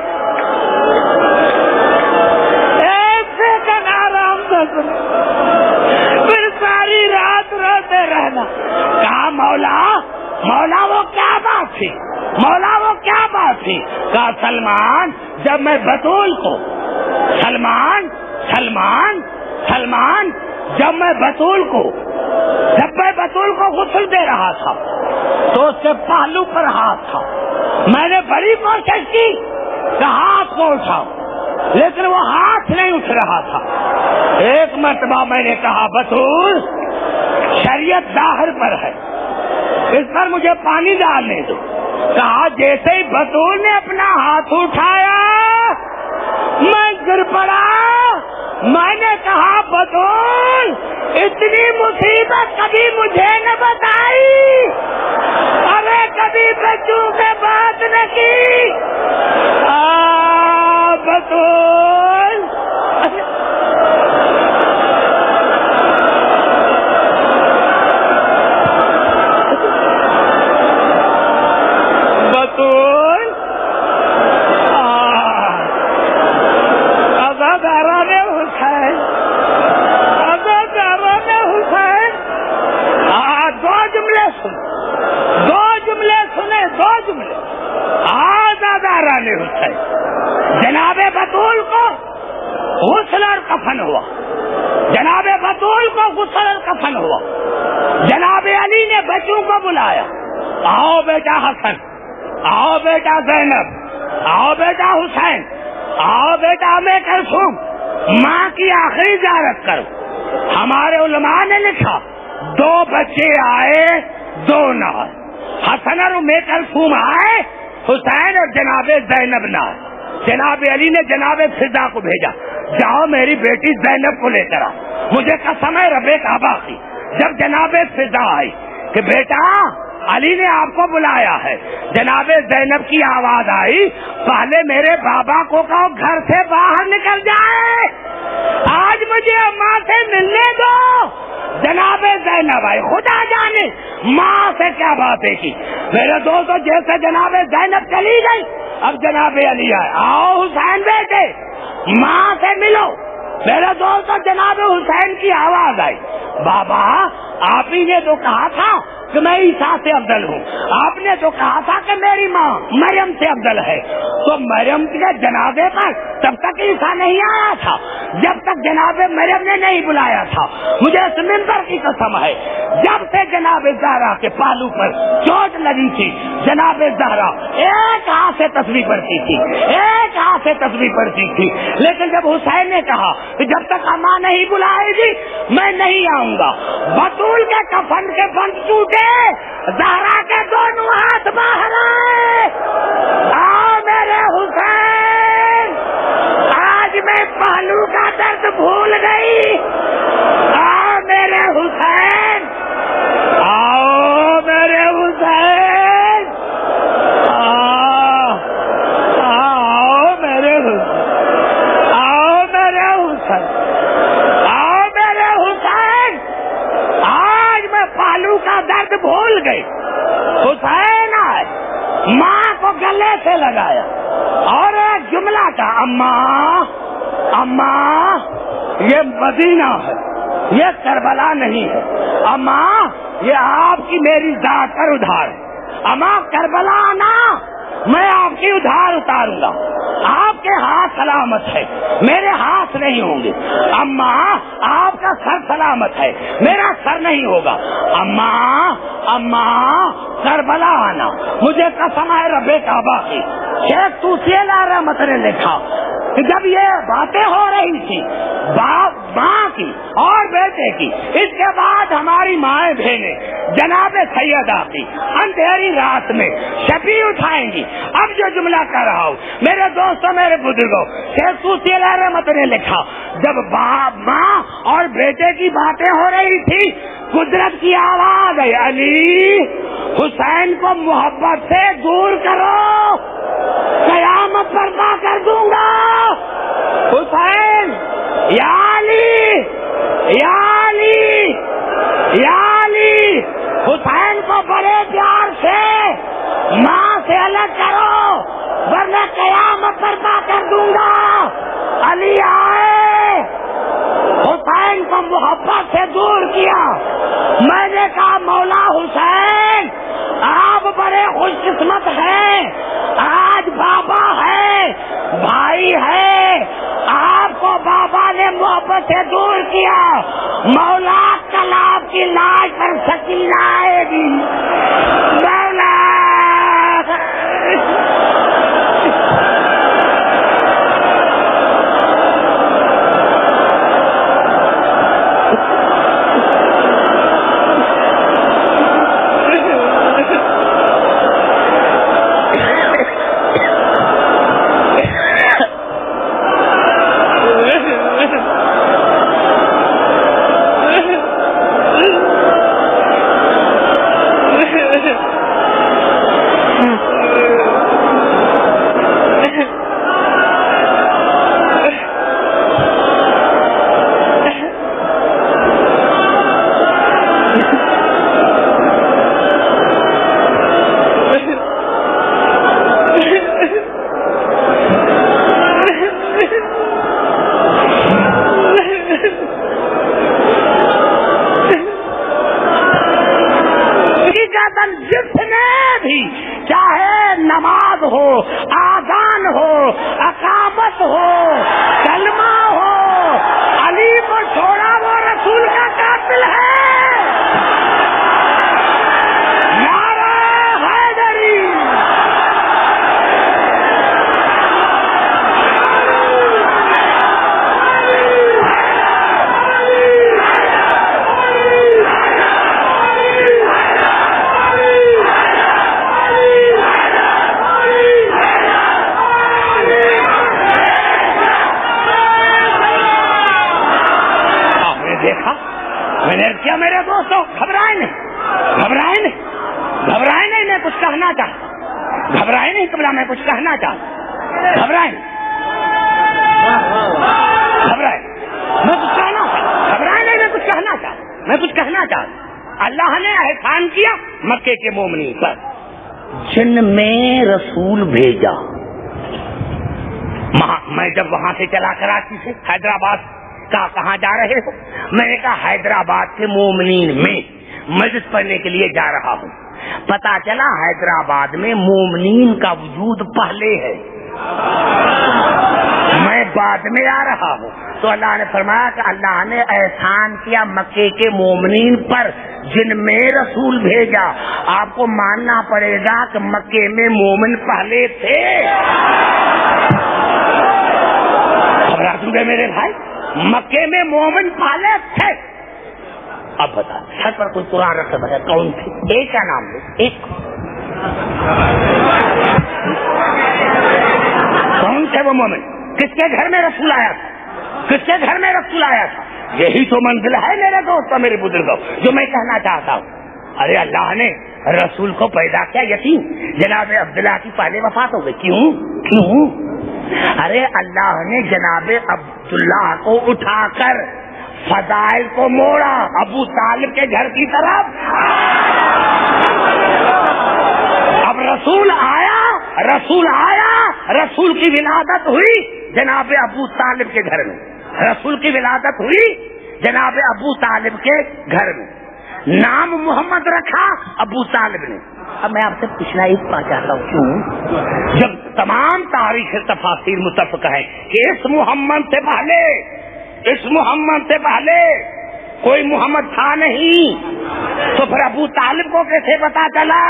ایک سیکنڈ آرام سے سنو، پھر ساری رات روتے رہنا. کہا مولا مولا وہ کیا بات تھی؟ مولا وہ کیا بات تھی؟ کہا سلمان جب میں بطول کو سلمان سلمان سلمان جب میں بطول کو غسل دے رہا تھا تو اس کے پہلو پر ہاتھ تھا. میں نے بڑی کوشش کی کہ ہاتھ کو اٹھاؤ لیکن وہ ہاتھ نہیں اٹھ رہا تھا. ایک مرتبہ میں نے کہا بطول شریعت ظاہر پر ہے، اس پر مجھے پانی ڈالنے دو. کہا جیسے ہی بطول نے اپنا ہاتھ اٹھایا میں گر پڑا. میں نے کہا بطول اتنی مصیبت کبھی مجھے نہ بتائی، ارے کبھی بچوں سے بات نہ کی. بطول بطول عزاداران حسین عزاداران حسین دو جملے سنے دو جملے. عزاداران حسین جناب بطول کو غسل اور کفن ہوا. جناب بطول کو غسل اور کفن ہوا. جناب علی نے بچوں کو بلایا. آؤ بیٹا حسن، آؤ بیٹا زینب، آؤ بیٹا حسین، آؤ بیٹا میں کلثوم ماں کی آخری زیارت کرو. ہمارے علماء نے لکھا 2 بچے آئے 2 نہ آئے. حسن اور ام کلثوم آئے، حسین اور جناب زینب نہ آئے. جناب علی نے جناب فضا کو بھیجا، جاؤ میری بیٹی زینب کو لے کر آؤ. مجھے قسم ہے رب کعبہ کی جب جناب فضا آئی کہ بیٹا علی نے آپ کو بلایا ہے، جناب زینب کی آواز آئی پہلے میرے بابا کو کہو گھر سے باہر نکل جائے، آج مجھے ماں سے ملنے دو. جناب زینب آئی. خدا جانے ماں سے کیا باتیں کی. میرے دوستو جیسے جناب زینب چلی گئی اب جناب علی آئے. آؤ حسین بیٹے ماں سے ملو. میرے دوستو جناب حسین کی آواز آئی. بابا آپ ہی نے تو کہا تھا کہ میں عیسیٰ سے افضل ہوں، آپ نے تو کہا تھا کہ میری ماں مریم سے افضل ہے. تو مریم کے جنازے پر تب تک عیسیٰ نہیں آیا تھا جب تک جناب مریم نے نہیں بلایا تھا. مجھے اس منبر کی قسم ہے جب سے جناب زہرا کے پالو پر چوٹ لگی تھی جناب زہرا ایک ہاتھ سے تسبیح پڑھتی تھی، ایک ہاتھ سے تسبیح پڑھتی تھی. لیکن جب حسین نے کہا کہ جب تک ماں نہیں بلائے گی میں نہیں آؤں گا، بطول کے کفن کے بند ٹوٹے، زہرا کے دونوں ہاتھ باہر آئے. آؤ میرے حسین آج میں پہلو کا درد بھول گئی. آؤ میرے حسین، آؤ میرے حسین، آؤ میرے حسین، آؤ میرے حسین، آؤ میرے حسین. آج میں پہلو کا درد بھول گئی. حسین آئے، ماں کو گلے سے لگایا اور ایک جملہ کا اماں اماں یہ مدینہ ہے، یہ کربلا نہیں ہے. اماں یہ آپ کی میری ذات پر ادھار ہے. اما کربلا آنا میں آپ کی ادھار اتاروں گا. آپ کے ہاتھ سلامت ہے, میرے ہاتھ نہیں ہوں گے. اما آپ کا سر سلامت ہے, میرا سر نہیں ہوگا. اما کربلا آنا, مجھے قسم ہے رب کعبہ کی. شیخ توسی علیہ رحمت نے لکھا کہ جب یہ باتیں ہو رہی تھی ماں کی اور بیٹے کی, اس کے بعد ہماری مائیں بہنیں جناب سیدہ کی اندھیری رات میں شفیع اٹھائیں گی. اب جو جملہ کر رہا ہوں میرے دوستوں, میرے بزرگوں, شیخ توسی علیہ رحمت نے لکھا جب ماں اور بیٹے کی باتیں ہو رہی تھی, قدرت کی آواز ہے, علی حسین کو محبت سے دور کرو, قیامت برپا کر دوں گا. حسین یا علی, یا علی, یا علی, حسین کو بڑے پیار سے ماں سے الگ کرو ورنہ قیامت برپا کر دوں گا. علی آئے, حسین کو محبت سے دور کیا. میں نے کہا مولا حسین آپ بڑے خوش قسمت ہیں, آج بابا ہے, بھائی ہے, آپ کو بابا نے محبت سے دور کیا. مولا کل آپ کی لاش پر سکینہ آئے گی. مولا جتنے بھی چاہے نماز ہو, آذان ہو, اقامت ہو, کلمہ ہو, علی کو چھوڑا وہ رسول کا قاتل ہے. نعرہ حیدری. میں نے کیا میرے دوستوں, گھبرائے نہیں, میں کچھ کہنا چاہتا, گھبرائے نہیں قبلہ, میں کچھ کہنا چاہتا, گھبرائے نہیں, میں کچھ کہنا چاہتا. اللہ نے احسان کیا مکے کے مومنین پر, جن میں رسول بھیجا. میں جب وہاں سے چلا کراچی سے حیدرآباد کہاں جا رہے ہو, میں نے کہا حیدرآباد کے مومنین میں مجلس پڑھنے کے لیے جا رہا ہوں. پتا چلا حیدرآباد میں مومنین کا وجود پہلے ہے, میں بعد میں آ رہا ہوں. تو اللہ نے فرمایا کہ اللہ نے احسان کیا مکے کے مومنین پر جن میں رسول بھیجا. آپ کو ماننا پڑے گا کہ مکے میں مومن پہلے تھے. خبر سن گئے میرے بھائی, مکے میں مومن پہلے تھے. اب بتا سر پر کوئی قرآن رکھے بتا کون تھے, ایک کا نام لو, ایک کون تھے وہ مومن, کس کے گھر میں رسول آیا تھا, کس کے گھر میں رسول آیا تھا. یہی تو منزل ہے میرے دوستوں, میرے بزرگوں, جو میں کہنا چاہتا ہوں. ارے اللہ نے رسول کو پیدا کیا یتیم, جناب عبداللہ کی پہلے وفات ہو گئی. کیوں؟ ارے اللہ نے جناب عبداللہ کو اٹھا کر فضائل کو موڑا ابو طالب کے گھر کی طرف. اب رسول آیا, رسول کی ولادت ہوئی جناب ابو طالب کے گھر میں, رسول کی ولادت ہوئی جناب ابو طالب کے گھر میں. نام محمد رکھا ابو طالب نے. اب میں آپ سے پوچھنا ایک بات چاہتا ہوں، کیوں جب تمام تاریخ تفاسیر متفق ہے کہ اس محمد سے پہلے کوئی محمد تھا نہیں، تو پھر ابو طالب کو کیسے پتا چلا؟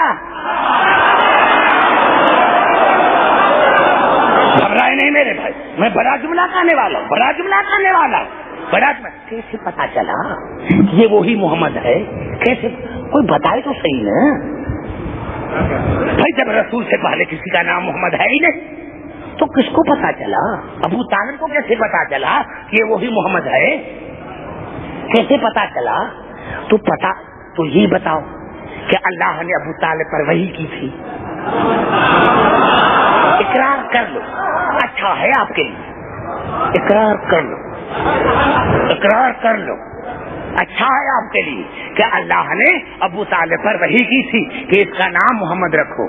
گھبرائے نہیں میرے بھائی، میں بڑا جملہ کہنے والا ہوں. کیسے پتا چلا یہ وہی محمد ہے؟ کیسے؟ کوئی بتائے تو صحیح نا بھائی. جب رسول سے پہلے کسی کا نام محمد ہے ہی نہیں تو کس کو پتا چلا؟ ابو طالب کو کیسے پتا چلا کہ یہ وہی محمد ہے؟ کیسے پتا چلا؟ تو یہ بتاؤ کہ اللہ نے ابو طالب پر وحی کی تھی. اقرار کر لو، اچھا ہے آپ کے لیے، اقرار کر لو اچھا ہے آپ کے لیے کہ اللہ نے ابو طالب پر وحی کی تھی کہ اس کا نام محمد رکھو.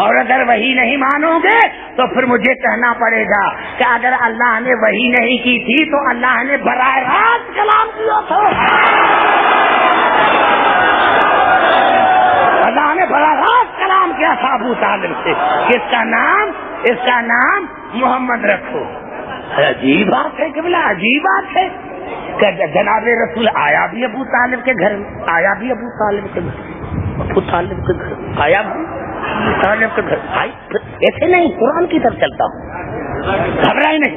اور اگر وحی نہیں مانو گے تو پھر مجھے کہنا پڑے گا کہ اگر اللہ نے وحی نہیں کی تھی تو اللہ نے براہ راست کلام کیا تھا. اللہ نے براہ راست کلام کیا تھا ابو طالب سے کہ اس کا نام محمد رکھو. عجیب بات ہے قبلہ، عجیب بات ہے کہ جناب رسول آیا بھی ابو طالب کے گھر ایسے نہیں، قرآن کی طرف چلتا ہوں، گھبرائی نہیں.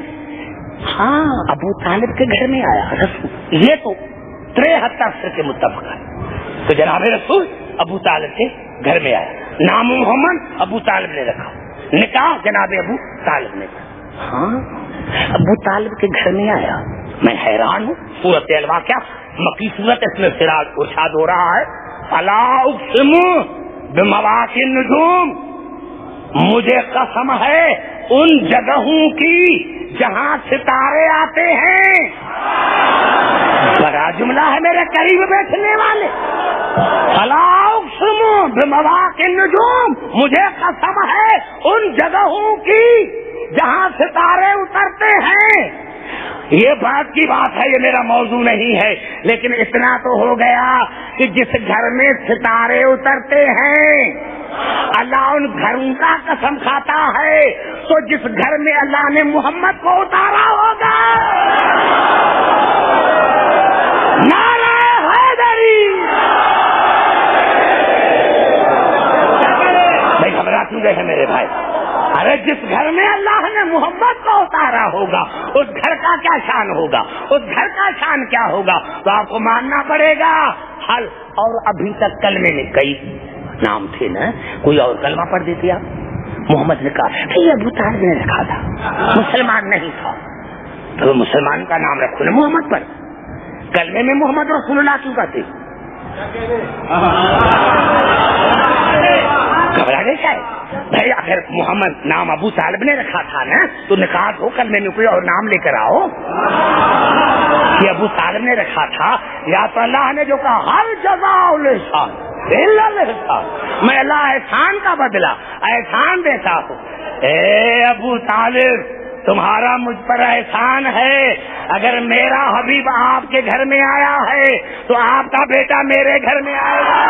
ہاں ابو طالب کے گھر میں آیا رسول، یہ تو 73 کے متفق ہے. تو جناب رسول ابو طالب کے گھر میں آیا، نام محمد ابو طالب نے رکھا، نکاح جناب ابو طالب نے. ہاں ابو طالب کے گھر میں آیا. میں حیران ہوں. سورت الواقعہ مکی سورت، اس میں ارشاد ہو رہا ہے فلا اقسم بمواقع النجوم، مجھے قسم ہے ان جگہوں کی جہاں ستارے آتے ہیں. بڑا جملہ ہے میرے قریب بیٹھنے والے. فلا اقسم بمواقع النجوم، مجھے قسم ہے ان جگہوں کی جہاں ستارے اترتے ہیں. یہ بات کی بات ہے، یہ میرا موضوع نہیں ہے، لیکن اتنا تو ہو گیا کہ جس گھر میں ستارے اترتے ہیں اللہ ان گھروں کا قسم کھاتا ہے، تو جس گھر میں اللہ نے محمد کو اتارا ہوگا. نعرہ حیدری. بھائی گھبرا کیوں گئے ہیں میرے بھائی؟ ارے جس گھر میں اللہ نے محمد کو اتارا ہوگا اس گھر کا کیا شان ہوگا، اس گھر کا شان کیا ہوگا؟ تو آپ کو ماننا پڑے گا. حل اور ابھی تک کلمے میں کئی نام تھے نا، کوئی اور کلمہ پڑھ دیتے آپ. محمد نے کہا کہ یہ ابو طالب نے رکھا تھا، مسلمان نہیں تھا، تو مسلمان کا نام رکھو نا محمد پر. کلمے میں محمد رسول اللہ کیوں کہتے؟ گھبرا گئے کیا ہے بھائی؟ اگر محمد نام ابو طالب نے رکھا تھا نا تو نکاح ہو، کلمے میں کوئی اور نام لے کر آؤ. یہ ابو طالب نے رکھا تھا، یا تو اللہ نے جو کہا ہر جزاء الاحسان الا الاحسان، میں اللہ احسان کا بدلہ احسان دیتا ہوں. اے ابو طالب تمہارا مجھ پر احسان ہے، اگر میرا حبیب آپ کے گھر میں آیا ہے تو آپ کا بیٹا میرے گھر میں آئے گا.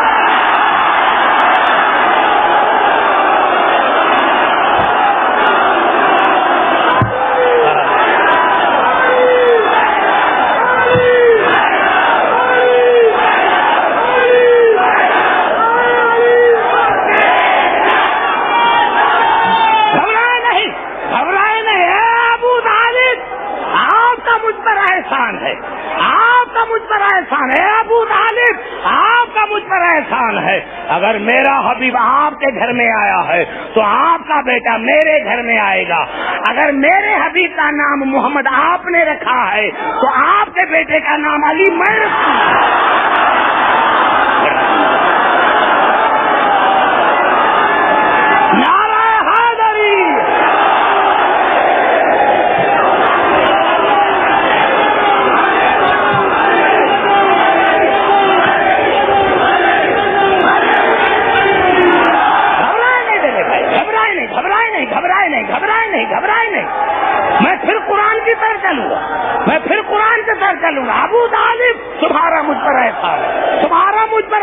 اگر میرا حبیب آپ کے گھر میں آیا ہے تو آپ کا بیٹا میرے گھر میں آئے گا. اگر میرے حبیب کا نام محمد آپ نے رکھا ہے تو آپ کے بیٹے کا نام علی میں رکھوں. نعرہ حیدری. گھبرائے نہیں، میں پھر قرآن کی طرف چلوں گا. ابو طالب تمہارا مجھ پر احسان ہے، تمہارا مجھ پر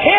6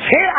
6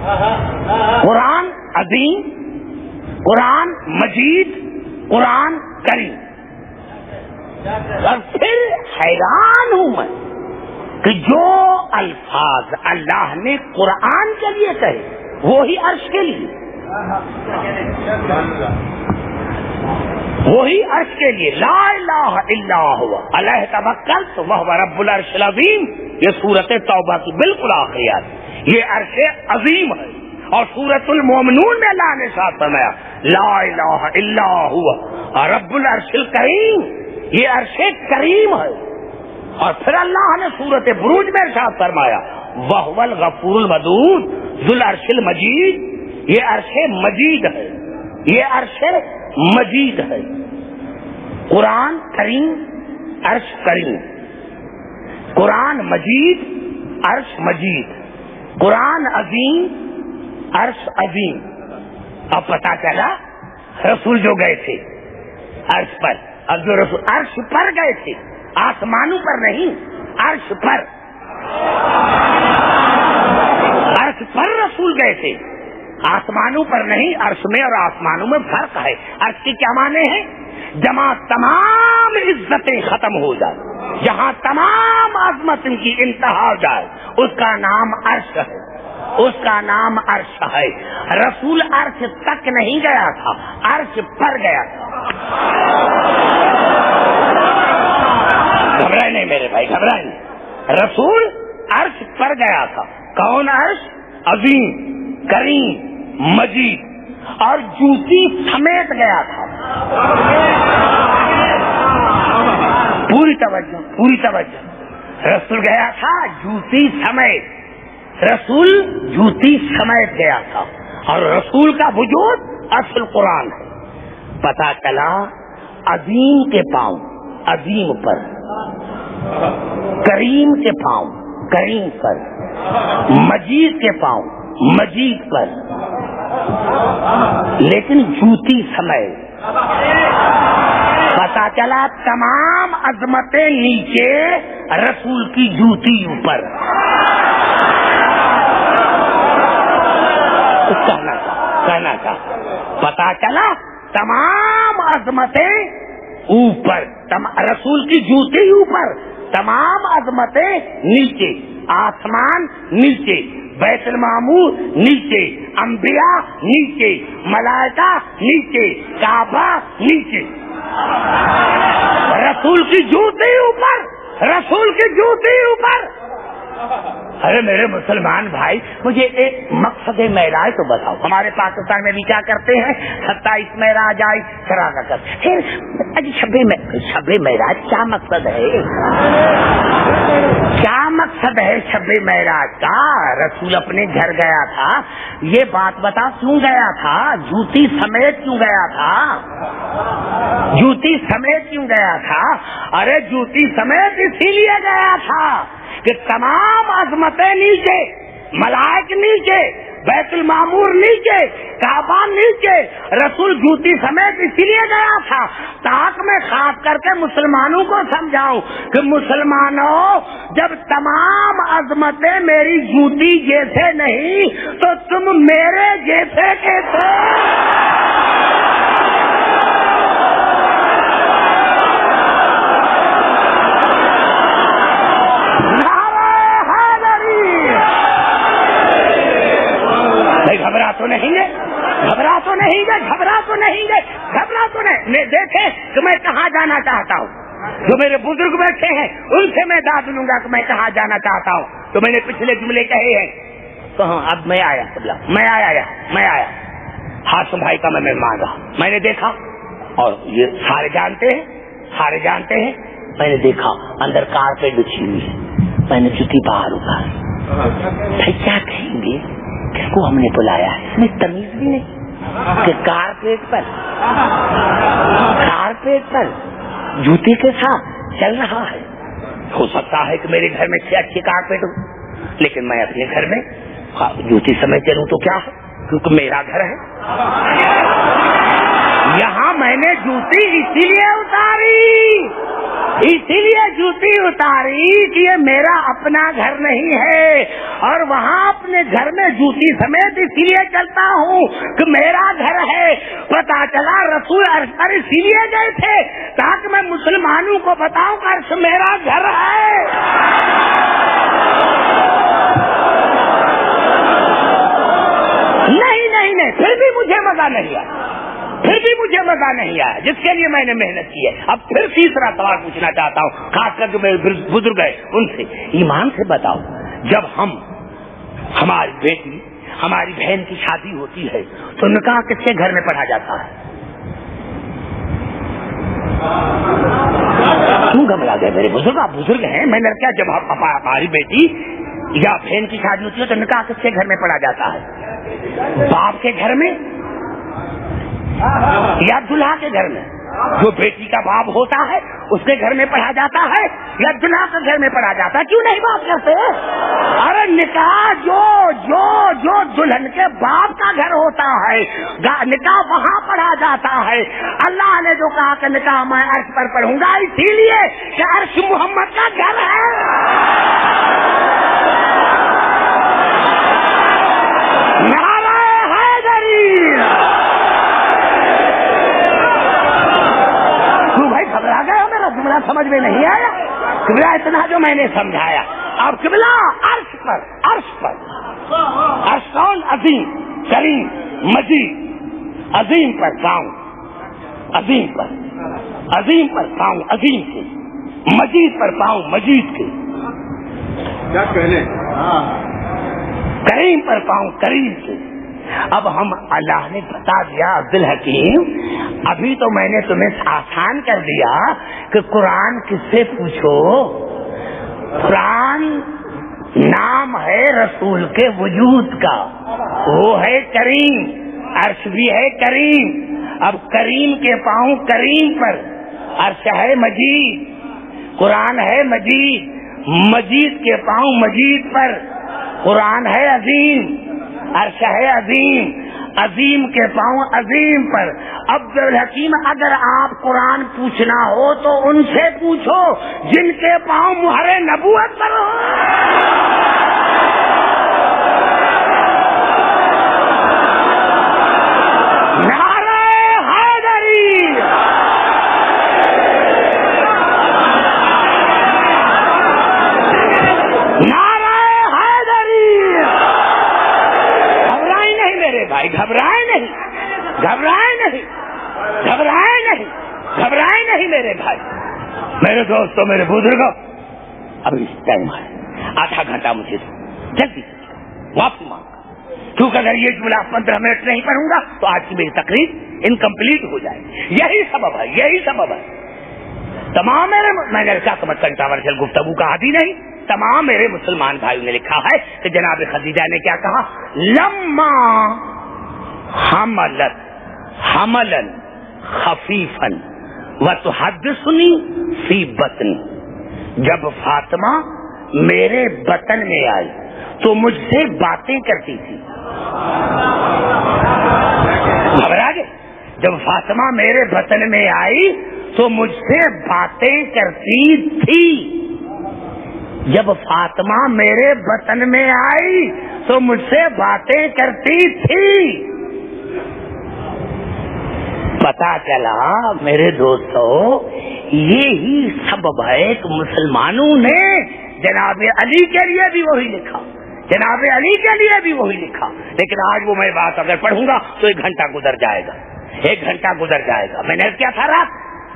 قرآن عظیم، قرآن مجید، قرآن کریم. اور پھر حیران ہوں میں کہ جو الفاظ اللہ نے قرآن کے لیے کہے وہی عرش کے لیے، وہی عرش کے لیے. لا الہ الا هو علیہ توکلت وہو رب العرش العظیم. یہ سورۃ توبہ کی بالکل آخری آیت. یہ عرش عظیم ہے. اور سورۃ المومنون میں اللہ نے ساتھ فرمایا لا الہ الا هو رب العرش الکریم. یہ عرش کریم ہے. اور پھر اللہ نے سورۃ بروج میں ارشاد فرمایا وہو الغفور الودود ذو العرش المجید. یہ عرش مجید ہے، یہ عرش مجید ہے. قرآن کریم عرش کریم، قرآن مجید عرش مجید، قرآن عظیم عرش عظیم. اب پتا چلا رسول جو گئے تھے عرش پر، اب جو رسول عرش پر گئے تھے، آسمانوں پر نہیں، عرش پر، عرش پر رسول گئے تھے، آسمانوں پر نہیں. عرش میں اور آسمانوں میں فرق ہے. عرش کی کیا معنی ہے؟ جہاں تمام عزتیں ختم ہو جائے، جہاں تمام عظمت ان کی انتہا ہو جائے، اس کا نام عرش ہے، اس کا نام عرش ہے. رسول عرش تک نہیں گیا تھا، عرش پر گیا تھا. گھبرائے نہیں میرے بھائی، گھبرائے نہیں. رسول عرش پر گیا تھا. کون عرش؟ عظیم، کریم، مجید. اور جوتی سمیت گیا تھا. پوری توجہ، پوری توجہ. رسول گیا تھا جوتی سمیت، رسول جوتی سمیت گیا تھا. اور رسول کا وجود اصل قرآن ہے. پتا چلا عظیم کے پاؤں عظیم پر، کریم کے پاؤں کریم پر، مجید کے پاؤں مجید پر، لیکن جوتی سمیت. پتا چلا تمام عظمتیں نیچے، رسول کی جوتی اوپر. کہنا تھا پتا چلا تمام عظمتیں اوپر، رسول کی جوتی اوپر، تمام عظمتیں نیچے. آسمان نیچے، بیت المعمور نیچے، انبیاء نیچے، ملائکہ نیچے، کعبہ نیچے. رسول کی جوتی اوپر، رسول کی جوتی اوپر. ارے میرے مسلمان بھائی، مجھے ایک مقصد معراج تو بتاؤ. ہمارے پاکستان میں بھی کیا کرتے ہیں؟ 27 معراج آئی چراغا کر. شب معراج کیا مقصد ہے؟ کیا مقصد ہے شب معراج کا؟ رسول اپنے گھر گیا تھا، یہ بات بتا کیوں گیا تھا؟ جوتی سمیت کیوں گیا تھا؟ جوتی سمیت کیوں گیا تھا؟ ارے جوتی سمیت اسی لیے گیا تھا کہ تمام عظمتیں نیچے، ملائک نیچے، بیت المعمور نیچے، کعبہ نیچے. رسول جوتی سمیت اسی لیے گیا تھا تاکہ میں خاص کر کے مسلمانوں کو سمجھاؤں کہ مسلمانوں، جب تمام عظمتیں میری جوتی جیسے نہیں تو تم میرے جیسے کیسے؟ گھبرا تو نہیں گے، گھبرا تو نہیں گے، گھبرا تو نہیں گے، گھبرا تو نہیں. دیکھیں کہ میں کہاں جانا چاہتا ہوں. جو میرے بزرگ بیٹھے ہیں ان سے میں داد لوں گا کہ میں کہاں جانا چاہتا ہوں. تو میں نے پچھلے جملے کہے ہیں. تو ہاں اب میں آیا، میں آیا ہاشم بھائی کا میں مہمان رہا. میں نے دیکھا، اور یہ سارے جانتے ہیں. میں نے دیکھا اندر کارپیٹ بچھی ہوئی ہے. میں نے جوتی باہر اٹھائی. کیا کہیں گے؟ کس کو ہم نے بلایا ہے؟ اس میں تمیز بھی نہیں کہ کارپیٹ پر جوتی کے ساتھ چل رہا ہے. ہو سکتا ہے کہ میرے گھر میں اچھی کارپیٹ ہو، لیکن میں اپنے گھر میں جوتی سمیت چلوں تو کیا ہے، کیونکہ میرا گھر ہے. یہاں میں نے جوتی اسی لیے اتاری اسی لیے جوتی اتاری کہ یہ میرا اپنا گھر نہیں ہے، اور وہاں اپنے گھر میں جوتی سمیت اسی لیے چلتا ہوں کہ میرا گھر ہے۔ پتا چلا رسول عرش پر اسی لیے گئے تھے تاکہ میں مسلمانوں کو بتاؤں کہ عرش میرا گھر ہے۔ نہیں، پھر بھی مجھے مزہ نہیں آیا، جس کے لیے میں نے محنت کی ہے۔ اب پھر تیسرا سوال پوچھنا چاہتا ہوں، خاص کر جو میرے بزرگ ہیں ان سے، ایمان سے بتاؤ، جب ہماری بیٹی ہماری بہن کی شادی ہوتی ہے تو نکاح کس کے گھر میں پڑھا جاتا ہے؟ کیوں گھبرا گئے میرے بزرگ؟ آپ بزرگ ہیں، میں نے کیا، جب ہماری بیٹی یا بہن کی شادی ہوتی ہے تو نکاح کس کے گھر میں پڑھا جاتا ہے؟ باپ کے گھر میں یا دلہا کے گھر میں؟ جو بیٹی کا باپ ہوتا ہے اس کے گھر میں پڑھا جاتا ہے یا دلہا کے گھر میں پڑھا جاتا ہے؟ کیوں نہیں بات کرتے؟ ارے نکاح جو دلہن کے باپ کا گھر ہوتا ہے نکاح وہاں پڑھا جاتا ہے۔ اللہ نے جو کہا کہ نکاح میں عرش پر پڑھوں گا، اسی لیے کہ عرش محمد کا گھر ہے۔ جملہ سمجھ میں نہیں آیا؟ قبلہ اتنا جو میں نے سمجھایا، اب قبلہ عرش پر عرش کون؟ عظیم، کریم، مجید، عظیم پر پاؤں، عظیم پر پاؤں عظیم کے، مجید پر پاؤں مجید کے، کیا کہنے، کریم پر پاؤں کریم کے۔ اب ہم اللہ نے بتا دیا عبد الحکیم، ابھی تو میں نے تمہیں آسان کر دیا کہ قرآن کس سے پوچھو۔ قرآن نام ہے رسول کے وجود کا، وہ ہے کریم، عرش بھی ہے کریم۔ اب کریم کے پاؤں کریم پر، عرش ہے مجید، قرآن ہے مجید، مجید کے پاؤں مجید پر، قرآن ہے عظیم، عرش ہے عظیم، عظیم کے پاؤں عظیم پر۔ عبد الحکیم اگر آپ قرآن پوچھنا ہو تو ان سے پوچھو جن کے پاؤں مہر نبوت پر ہو۔ نعرہ حیدری، نعرہ حیدری۔ گھبرائے نہیں میرے بھائی، میرے دوستوں، میرے بزرگوں، ابھی ٹائم ہے، آدھا گھنٹہ مجھے دو، جلدی معافی مانگا، کیونکہ اگر یہ جملہ 15 منٹ نہیں پڑھوں گا تو آج کی میری تقریر انکمپلیٹ ہو جائے گی۔ یہی سبب ہے تمام میں نے کہا کہ کنٹراورشل گفتگو کا عادی نہیں، تمام میرے مسلمان بھائیوں نے لکھا ہے کہ جناب خدیجہ نے کیا کہا، لما حملا خفیفا وتحدثنی فی بطنی، جب فاطمہ میرے بطن میں آئی تو مجھ سے باتیں کرتی تھی۔ گھبرا گئے؟ جب فاطمہ میرے بطن میں آئی تو مجھ سے باتیں کرتی تھی۔ جب فاطمہ میرے بطن میں آئی تو مجھ سے باتیں کرتی تھی۔ پتا چلا میرے دوستو، یہی سبب ہے کہ مسلمانوں نے جناب علی کے لیے بھی وہی لکھا، جناب علی کے لیے بھی وہی لکھا، لیکن آج وہ میں بات اگر پڑھوں گا تو 1 گھنٹہ گزر جائے گا، 1 گھنٹہ گزر جائے گا۔ میں نے کیا تھا رات،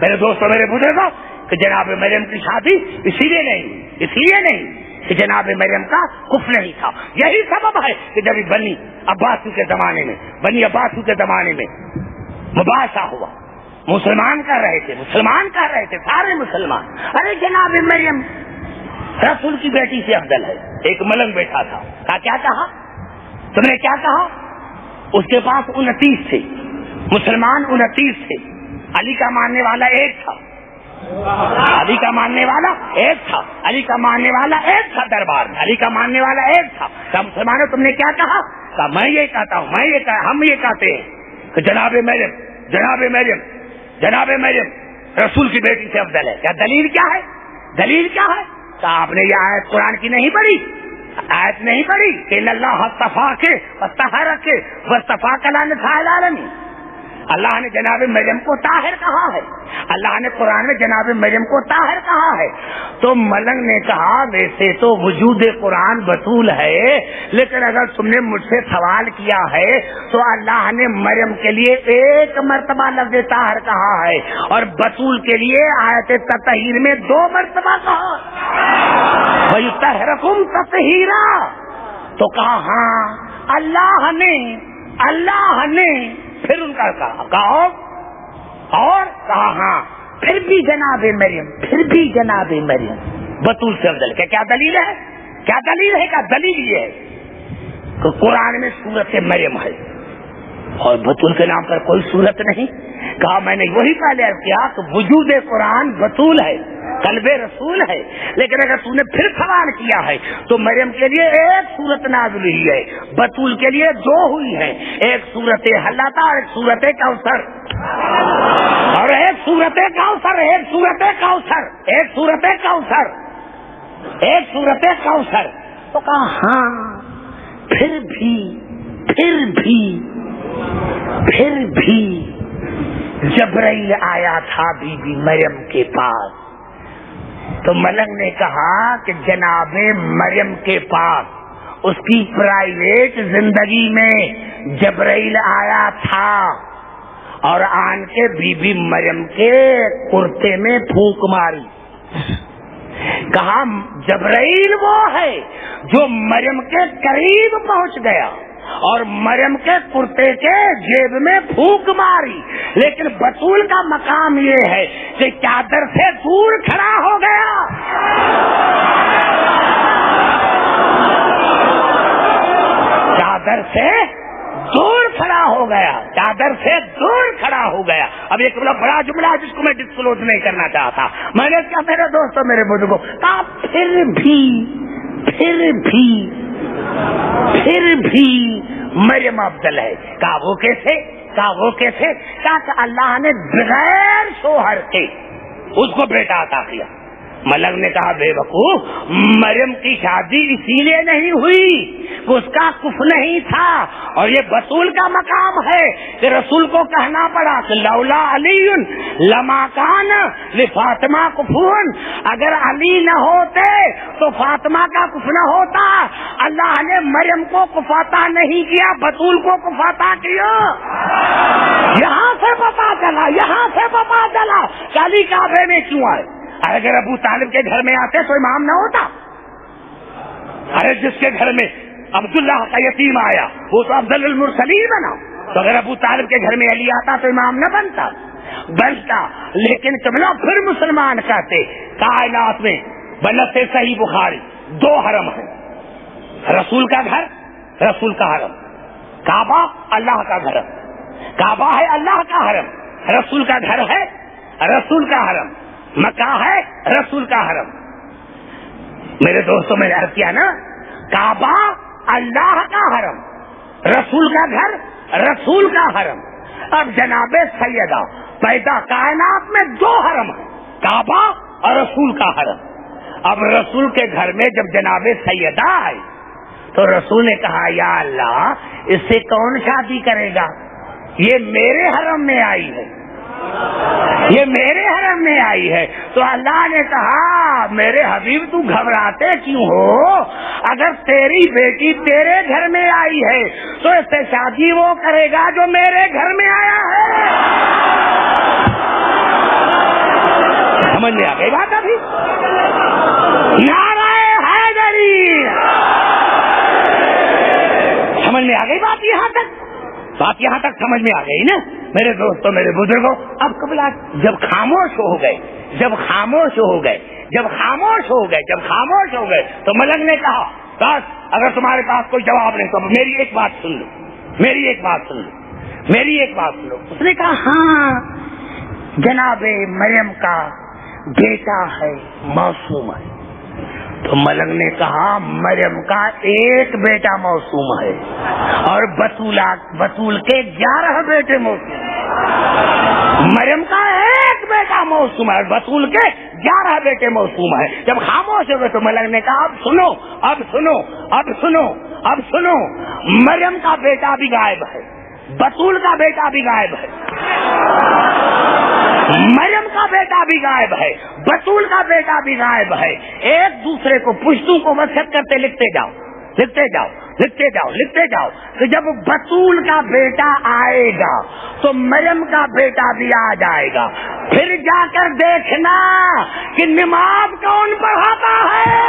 میرے دوستوں، میرے بزرگوں، کہ جناب مریم کی شادی اس لیے نہیں کہ جناب مریم کا کفر نہیں تھا۔ یہی سبب ہے کہ جب بنی عباسو کے زمانے میں مباحثہ ہوا، مسلمان کر رہے تھے سارے مسلمان، ارے جناب مریم رسول کی بیٹی سے افضل ہے۔ ایک ملنگ بیٹھا تھا، کیا کہا تم نے؟ کیا کہا؟ اس کے پاس 29 تھے، مسلمان 29 تھے، علی کا ماننے والا ایک تھا، علی کا ماننے والا ایک تھا دربار میں، علی کا ماننے والا ایک تھا۔ کہا مسلمانوں تم نے کیا کہا؟ کہا میں یہ کہتا ہوں، ہم یہ کہتے ہیں کہ جناب مریم رسول کی بیٹی سے افضل ہے. کیا دلیل کیا ہے؟ دلیل کیا ہے؟ کہ آپ نے یہ آیت قرآن کی نہیں پڑھی؟ آیت نہیں پڑھی کہ ان اللہ اصطفاک واطہرک واصطفاک علی نساء العالمین. اللہ نے جناب مریم کو طاہر کہا ہے. اللہ نے قرآن میں جناب مریم کو طاہر کہا ہے. تو ملنگ نے کہا ویسے تو وجود قرآن بطول ہے، لیکن اگر تم نے مجھ سے سوال کیا ہے تو اللہ نے مریم کے لیے ایک مرتبہ لفظ طاہر کہا ہے اور بطول کے لیے آیت تطہیر میں 2 مرتبہ کہا. وَيُطَهِّرُكُمْ تَطْهِيرًا. تو کہا ہاں اللہ نے پھر ان کا کہا اور کہا ہاں پھر بھی جناب مریم بطول سے افضل. کیا دلیل ہے؟ کیا دلیل ہے؟ کیا دلیل یہ ہے کہ قرآن میں سورت مریم ہے اور بطول کے نام پر کوئی سورت نہیں. کہا میں نے وہی پہلے عرض کیا کہ وجود قرآن بطول ہے، قلب رسول ہے، لیکن اگر تم نے پھر سوال کیا ہے تو مریم کے لیے ایک سورت نازل ہوئی ہے، بطول کے لیے 2 ہوئی ہیں. ایک سورت حلتا اور ایک سورت کوثر، اور ایک سورت کوثر، ایک سورت کوثر، ایک سورت کوثر، ایک سورت کوثر. تو کہا ہاں پھر بھی جبرائیل آیا تھا بی بی مریم کے پاس. تو ملنگ نے کہا کہ جناب مریم کے پاس اس کی پرائیویٹ زندگی میں جبرائیل آیا تھا اور آن کے بی بی مریم کے کرتے میں پھونک ماری. کہا جبرائیل وہ ہے جو مریم کے قریب پہنچ گیا اور مریم کے کرتے کے جیب میں پھونک ماری، لیکن بطول کا مقام یہ ہے کہ چادر سے دور کھڑا ہو گیا. چادر سے دور کھڑا ہو گیا، چادر سے دور کھڑا ہو گیا. اب ایک بڑا جملہ جس کو میں ڈسکلوز نہیں کرنا چاہتا. میں نے کہا میرے دوستوں میرے بزرگوں، کہا پھر بھی مریم افضل ہے. کہا وہ کیسے؟ کہا کہ اللہ نے بغیر شوہر کے اس کو بیٹا عطا کیا. ملنگ نے کہا بے وقوف، مریم کی شادی اسی لیے نہیں ہوئی کہ اس کا کف نہیں تھا، اور یہ بطول کا مقام ہے کہ رسول کو کہنا پڑا کہ لولا علی لما کان لفاطمہ کفون. اگر علی نہ ہوتے تو فاطمہ کا کف نہ ہوتا. اللہ نے مریم کو کفاتا نہیں کیا، بطول کو کفاتا کیا. یہاں سے پتا چلا علی کعبے میں کیوں آئے. اگر ابو طالب کے گھر میں آتے تو امام نہ ہوتا. ارے جس کے گھر میں عبداللہ کا یتیم آیا وہ تو افضل المرسلین بنا. تو اگر ابو طالب کے گھر میں علی آتا تو امام نہ بنتا. لیکن کملا پھر مسلمان کہتے کائنات میں بنت صحیح بخاری 2 حرم ہیں، رسول کا گھر، رسول کا حرم. کعبہ اللہ کا گھر، کعبہ ہے اللہ کا حرم. رسول کا گھر ہے، رسول کا حرم. مکہ ہے، رسول کا حرم. میرے دوستوں میں نے عرض کیا نا، کعبہ اللہ کا حرم، رسول کا گھر، رسول کا حرم. اب جناب سیدہ پیدا کائنات میں 2 حرم ہیں، کعبہ اور رسول کا حرم. اب رسول کے گھر میں جب جناب سیدہ آئی تو رسول نے کہا یا اللہ اس سے کون شادی کرے گا، یہ میرے حرم میں آئی ہے، یہ میرے حرم میں آئی ہے. تو اللہ نے کہا میرے حبیب تو گھبراتے کیوں ہو، اگر تیری بیٹی تیرے گھر میں آئی ہے تو اس سے شادی وہ کرے گا جو میرے گھر میں آیا ہے. سمجھ میں آ گئی بات؟ ابھی نعرہ حیدری سمجھ میں آ گئی بات؟ یہاں تک سمجھ میں آ گئی نا میرے دوستوں میرے بزرگوں. اب قبلہ جب خاموش ہو گئے تو ملنگ نے کہا بس اگر تمہارے پاس کوئی جواب نہیں تو میری ایک بات سن لو. اس نے کہا ہاں جناب مریم کا بیٹا ہے، معصوم ہے. تو ملنگ نے کہا مریم کا ایک بیٹا معصوم ہے اور بطول کے 11 بیٹے معصوم. مریم کا ایک ایک بیٹا موسوم ہے, بطول کے 11 بیٹے موسوم ہے. جب خاموش ہو گئے تو ملک نے کہا اب سنو اب سنو اب سنو اب سنو, مریم کا بیٹا بھی غائب ہے, بطول کا بیٹا بھی غائب ہے, مریم کا بیٹا بھی غائب ہے, بطول کا بیٹا بھی غائب ہے. ایک دوسرے کو پشتوں کو وصیت کرتے لکھتے جاؤ لکھتے جاؤ لکھتے جاؤ لکھتے جاؤ. کہ جب بطول کا بیٹا آئے گا تو مریم کا بیٹا بھی آ جائے گا. پھر جا کر دیکھنا کہ نماز کون پڑھاتا ہے.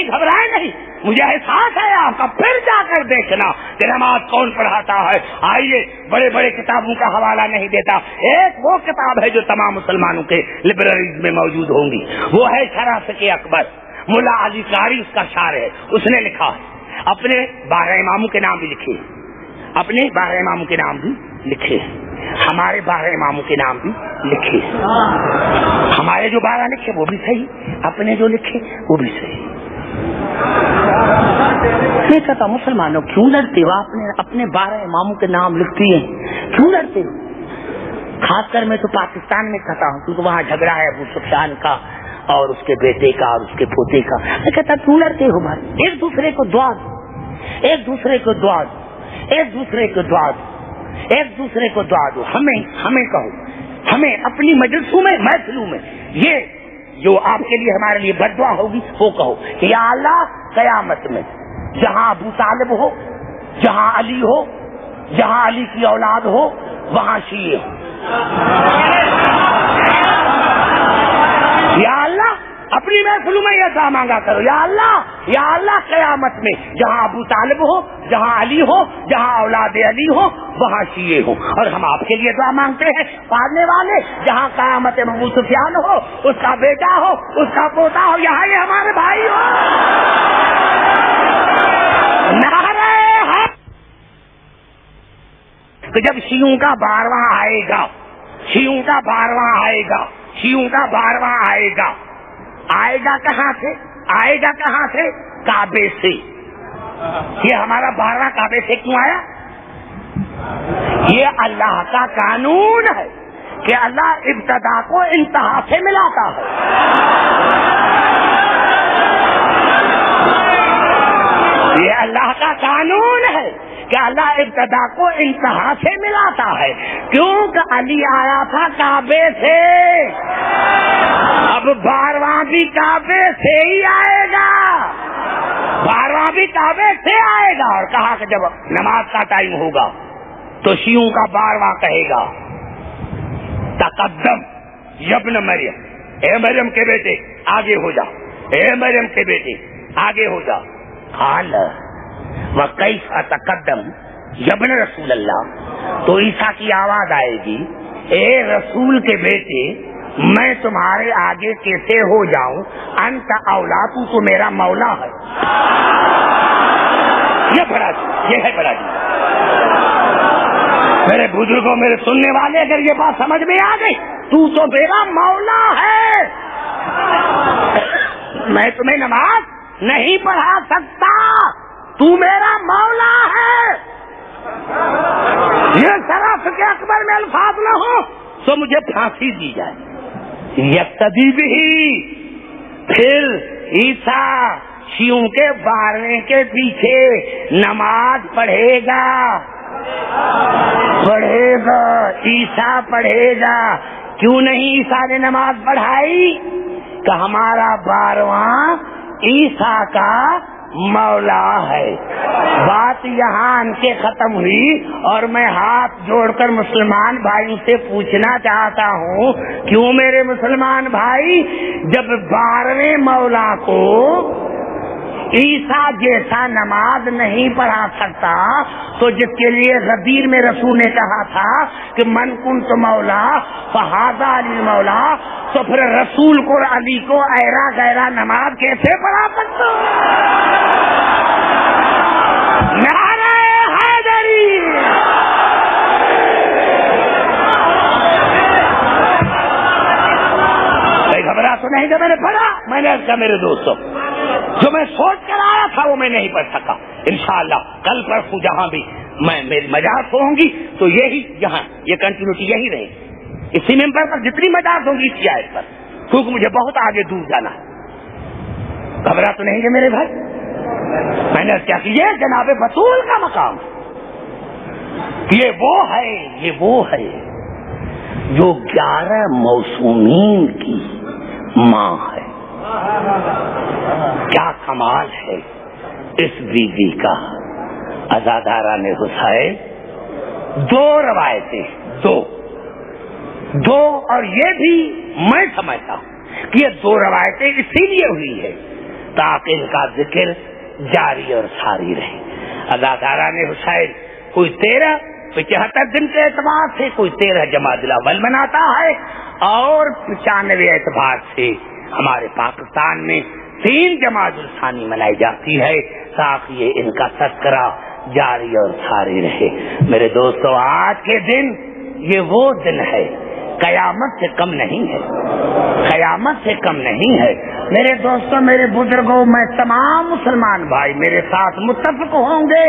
گھبرائے نہیں, مجھے احساس ہے آپ کا. پھر جا کر دیکھنا کہ نماز کون پڑھاتا ہے. آئیے, بڑے بڑے کتابوں کا حوالہ نہیں دیتا, ایک وہ کتاب ہے جو تمام مسلمانوں کے لائبریریز میں موجود ہوں گی, وہ ہے شرافت اکبر. ملا علی قاری اس کا شاعر ہے, اس نے لکھا ہے. اپنے 12 اماموں کے نام بھی لکھے, اپنے 12 اماموں کے نام بھی لکھے, ہمارے 12 اماموں کے نام بھی لکھے. ہمارے جو 12 لکھے وہ بھی صحیح, اپنے جو لکھے وہ بھی صحیح. میں کہتا مسلمانوں کیوں لڑتے ہو, اپنے 12 اماموں کے نام لکھتی ہیں, کیوں لڑتے ہو؟ خاص کر میں تو پاکستان میں کہتا ہوں کیونکہ وہاں جھگڑا ہے ابو سفیان کا اور اس کے بیٹے کا اور اس کے پوتے کا. میں کہتا کیوں لڑتے ہو بھائی, ایک دوسرے کو دعا دو, ایک دوسرے کو دعا دو, ایک دوسرے کو دعا دو, ایک دوسرے کو دعا دو. ہمیں کہو, ہمیں اپنی مجلسوں میں محفلوں میں یہ جو آپ کے لیے ہمارے لیے بد دعا ہوگی وہ کہو کہ یا اللہ قیامت میں جہاں ابو طالب ہو, جہاں علی ہو, جہاں علی کی اولاد ہو وہاں شیعہ ہو. یا اللہ اپنی محفلوں میں یہ دعا مانگا کرو, یا اللہ قیامت میں جہاں ابو طالب ہو, جہاں علی ہو, جہاں اولاد علی ہو وہاں شیعہ ہو. اور ہم آپ کے لیے دعا مانگتے ہیں پڑھنے والے, جہاں قیامت میں ابو سفیان ہو, اس کا بیٹا ہو, اس کا پوتا ہو, یہاں یہ ہمارے بھائی ہو. نعرہ حق. تو جب شیعوں کا 12واں آئے گا, شیعوں کا 12واں آئے گا, شیعوں کا 12واں آئے گا, آئے گا کہاں سے, آئے گا کہاں سے؟ کعبے سے. یہ ہمارا 12واں کعبے سے کیوں آیا؟ یہ اللہ کا قانون ہے کہ اللہ ابتدا کو انتہا سے ملاتا ہے. یہ اللہ کا قانون ہے کہ اللہ ابتدا کو انتہا سے ملاتا ہے. کیونکہ علی آیا تھا کعبے سے, اب 12واں بھی کعبے سے ہی آئے گا, 12واں بھی کعبے سے آئے گا. اور کہا کہ جب نماز کا ٹائم ہوگا تو شیعوں کا 12واں کہے گا تقدم یبن مریم, اے مریم کے بیٹے آگے ہو جا, اے مریم کے بیٹے آگے ہو جا. قال وکیف اتقدم یبن رسول اللہ. تو عیسیٰ کی آواز آئے گی, اے رسول کے بیٹے میں تمہارے آگے کیسے ہو جاؤں, انت اولا, تو میرا مولا ہے. یہ بڑا جی, یہ ہے بڑا جی. میرے بزرگوں, میرے سننے والے, اگر یہ بات سمجھ میں آ گئی, تو میرا مولا ہے. میں تمہیں نماز نہیں پڑھا سکتا, تو میرا مولا ہے. یہ شرافت اکبر میں الفاظ نہ ہو تو مجھے پھانسی دی جائے. یقتدی بھی. پھر عیسیٰ شیعوں کے 12ویں کے پیچھے نماز پڑھے گا, پڑھے گا, عیسیٰ پڑھے گا. کیوں نہیں عیسیٰ نے نماز پڑھائی؟ کہ ہمارا 12واں عیسیٰ کا مولا ہے. بات یہاں ان کے ختم ہوئی اور میں ہاتھ جوڑ کر مسلمان بھائیوں سے پوچھنا چاہتا ہوں, کیوں میرے مسلمان بھائی, جب 12ویں مولا کو عیسیٰ جیسا نماز نہیں پڑھا سکتا تو جس کے لیے غدیر میں رسول نے کہا تھا کہ من کنت مولا فہذا علی مولا, تو پھر رسول کو علی کو ایرا غیرہ نماز کیسے پڑھا سکتا؟ نعرہ حیدری. تو نہیں کہ میں نے پڑھا. میں نے کہا میرے دوستوں جو میں سوچ کر آیا تھا وہ میں نہیں پڑھ سکا. انشاءاللہ کل پرسوں جہاں بھی میں میری مجالس ہوں گی تو یہی یہاں یہ کنٹینیوٹی یہی رہے گی اسی ممبر پر جتنی مجالس ہوں گی اسی آیت پر, کیونکہ مجھے بہت آگے دور جانا ہے. گھبرا تو نہیں کہ میرے بھائی. میں نے کیا کیا جناب بطول کا مقام یہ وہ ہے جو 11 موسومین کی ماں ہے. کیا کمال ہے اس بی بی کا. عزاداران حسین 2 روایتیں دو اور یہ بھی میں سمجھتا ہوں کہ یہ 2 روایتیں اسی لیے ہوئی ہے تاکہ ان کا ذکر جاری اور ساری رہے. عزاداران حسین کوئی 75 دن کے اعتبار سے کوئی 13 جمادی الاول مناتا ہے اور 95 اعتبار سے ہمارے پاکستان میں 3 جمادی الثانی منائی جاتی ہے تاکہ یہ ان کا تذکرہ جاری اور ساری رہے. میرے دوستو آج کے دن یہ وہ دن ہے قیامت سے کم نہیں ہے, قیامت سے کم نہیں ہے. میرے دوستوں میرے بزرگوں میں تمام مسلمان بھائی میرے ساتھ متفق ہوں گے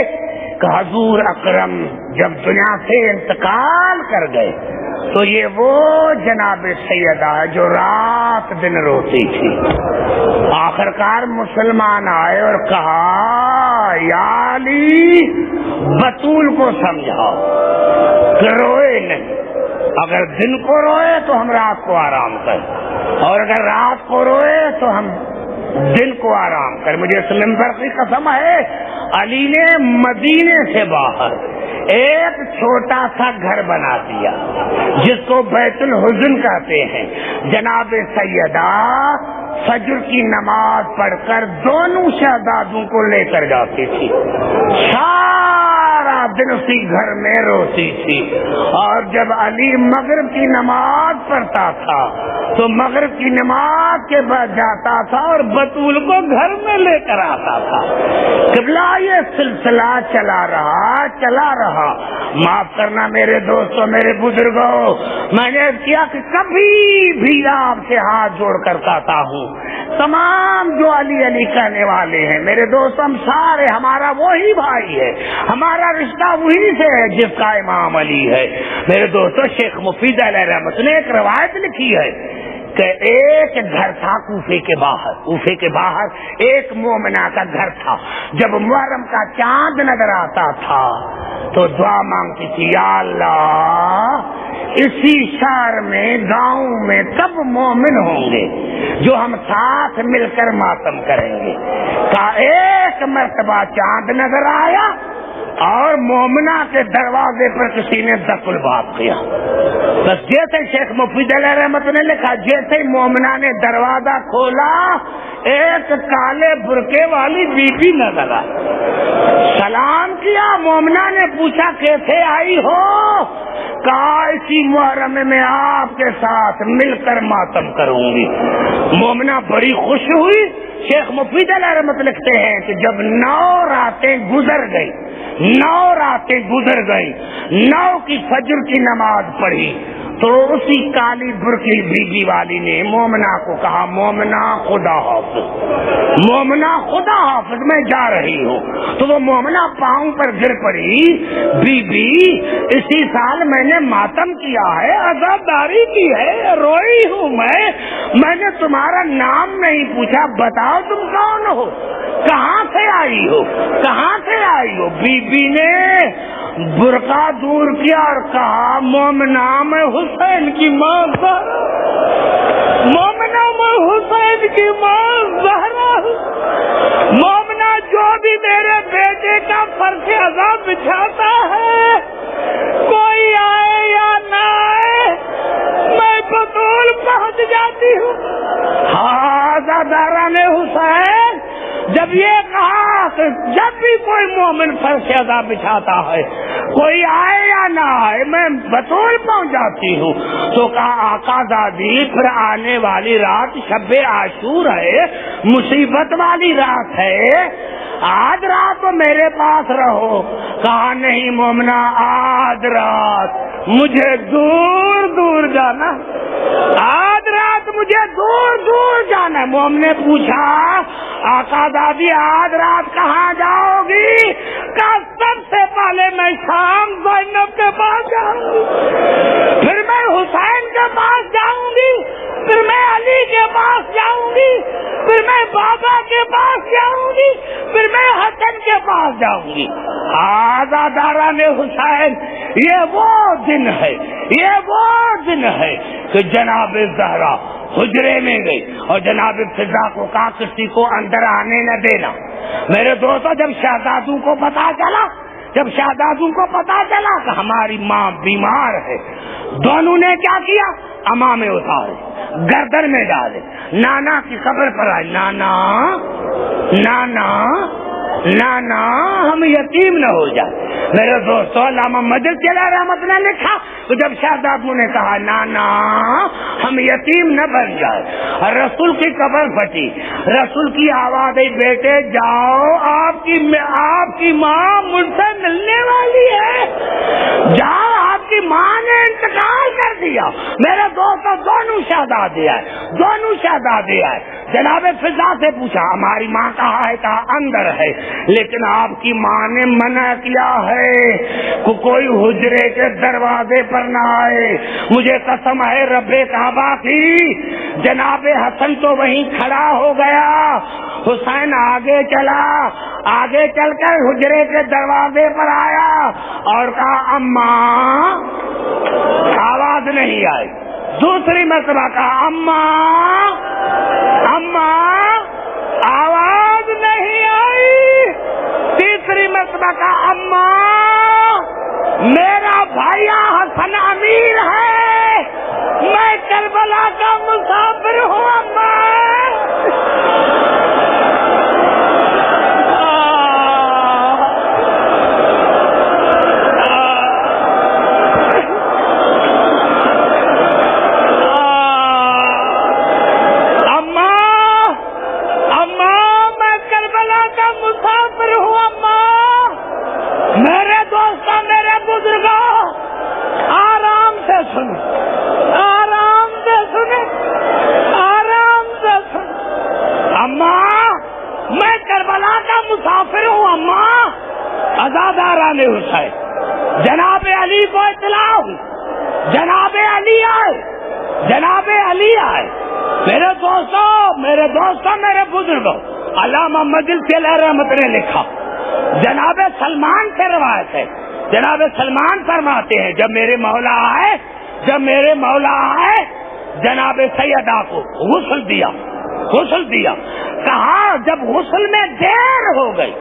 کہ حضور اکرم جب دنیا سے انتقال کر گئے تو یہ وہ جناب سیدہ ہے جو رات دن روتی تھی. آخرکار مسلمان آئے اور کہا یا علی بطول کو سمجھاؤ کہ روئے نہیں, اگر دن کو روئے تو ہم رات کو آرام کریں اور اگر رات کو روئے تو ہم دن کو آرام کریں. مجھے اس منبر کی قسم ہے علی نے مدینے سے باہر ایک چھوٹا سا گھر بنا دیا جس کو بیت الحزن کہتے ہیں. جناب سیدہ فجر کی نماز پڑھ کر دونوں شہزادوں کو لے کر جاتی تھی, سارا دن اسی گھر میں روتی تھی. اور جب علی مغرب کی نماز پڑھتا تھا تو مغرب کی نماز کے بعد جاتا تھا اور بطول کو گھر میں لے کر آتا تھا. قبلہ یہ سلسلہ چلا رہا. معاف کرنا میرے دوستوں میرے بزرگوں, میں نے کیا کہ کبھی بھی آپ سے ہاتھ جوڑ کر کہتا ہوں تمام جو علی کہنے والے ہیں میرے دوست ہم سارے ہمارا وہی بھائی ہے, ہمارا رشتہ وہی سے ہے جس کا امام علی ہے. میرے دوستوں شیخ مفید علیہ رحمت نے ایک روایت لکھی ہے کہ ایک گھر تھا کوفے کے باہر ایک مومنہ کا گھر تھا. جب محرم کا چاند نظر آتا تھا تو دعا مانگتی تھی یا اللہ اسی شہر میں گاؤں میں سب مومن ہوں گے جو ہم ساتھ مل کر ماتم کریں گے. کا ایک مرتبہ چاند نظر آیا اور مومنہ کے دروازے پر کسی نے دق الباب کیا. بس جیسے شیخ مفید علیہ رحمت نے لکھا جیسے مومنہ نے دروازہ کھولا ایک کالے برقعے والی بی بی نظر آئی. سلام کیا, مومنہ نے پوچھا کیسے آئی ہو؟ کہا اسی محرم میں آپ کے ساتھ مل کر ماتم کروں گی. مومنہ بڑی خوش ہوئی. شیخ مفید علیہ رحمت لکھتے ہیں کہ جب 9 راتیں گزر گئی 9 کی فجر کی نماز پڑھی تو اسی کالی برقی بی بی والی نے مومنہ کو کہا مومنہ خدا حافظ میں جا رہی ہوں. تو وہ مومنہ پاؤں پر گر پڑی. بی بی اسی سال میں نے ماتم کیا ہے, عزاداری کی ہے, روئی ہوں میں نے تمہارا نام نہیں پوچھا, بتاؤ تم کون ہو, کہاں سے آئی ہو؟ بی بی نے برقع دور کیا اور کہا مومنہ میں حسین کی ماں زہرا ہوں. مومنہ جو بھی میرے بیٹے کا فرش عذاب بچھاتا ہے کوئی آئے یا نہ آئے میں بطول پہنچ جاتی ہوں. عزاداران حسین جب یہ کہا کہ جب بھی کوئی مومن فرش عذاب بچھاتا ہے کوئی آئے یا نہ آئے میں بطول پہنچ جاتی ہوں, تو کہا آقا زادی پھر آنے والی رات شب عاشور ہے, مصیبت والی رات ہے, آج رات تو میرے پاس رہو. کہا نہیں مومنہ آج رات مجھے دور جانا, آج رات مجھے دور دور جانا ہے. موم نے پوچھا آقا دادی آج رات کہاں جاؤ گی؟ کہا سب سے پہلے میں شام زینب کے پاس جاؤں گی, پھر میں حسین کے پاس جاؤں گی, پھر میں علی کے پاس جاؤں گی, پھر میں بابا کے پاس جاؤں گی, پھر میں حسن کے پاس جاؤں گی. عزاداران حسین, یہ وہ دن ہے, یہ وہ دن ہے کہ جناب زہرا حجرے میں گئی اور جناب فضا کو کہا کسی کو اندر آنے نہ دینا. میرے دوستو, جب شہزادوں کو پتا چلا کہ ہماری ماں بیمار ہے, دونوں نے کیا کیا؟ امامے اتارے, گردن میں ڈالے, نانا کی قبر پر آئے. نانا ہم یتیم نہ ہو جائے. میرے دوستو, علامہ مجد چلا رحمت نے لکھا تو جب شہزادوں نے کہا نانا ہم یتیم نہ بن جائے, رسول کی قبر پھٹی. رسول کی آواز آئی, بیٹے جاؤ, آپ کی ماں مجھ سے ملنے والی ہے, جاؤ, آپ کی ماں نے انتقال کر دیا. میرے دوستو, دونوں شہزادے آئے. جناب فضا سے پوچھا ہماری ماں کہاں ہے؟ کہا اندر ہے, لیکن آپ کی ماں نے منع کیا ہے کہ کوئی حجرے کے دروازے پر نہ آئے. مجھے قسم ہے رب کعبہ کی. جناب حسن تو وہیں کھڑا ہو گیا, حسین آگے چل کر حجرے کے دروازے پر آیا اور کہا اماں. آواز نہیں آئی. دوسری مرتبہ کہا اماں, آواز نہیں آئی. تیسری مرتبہ کہا اماں, میرا بھائی حسن امیر ہے, میں کربلا کا مسافر ہوں اماں. مسافر ہوں اماں. عزاداران حسین, جناب علی کو اطلاع ہوئی, جناب علی آئے. میرے دوستوں, میرے بزرگوں, علامہ مجلسی علیہ رحمت نے لکھا, جناب سلمان سے روایت ہے. جناب سلمان فرماتے ہیں جب میرے مولا آئے جناب سیدہ کو غسل دیا. کہا جب غسل میں دیر ہو گئی,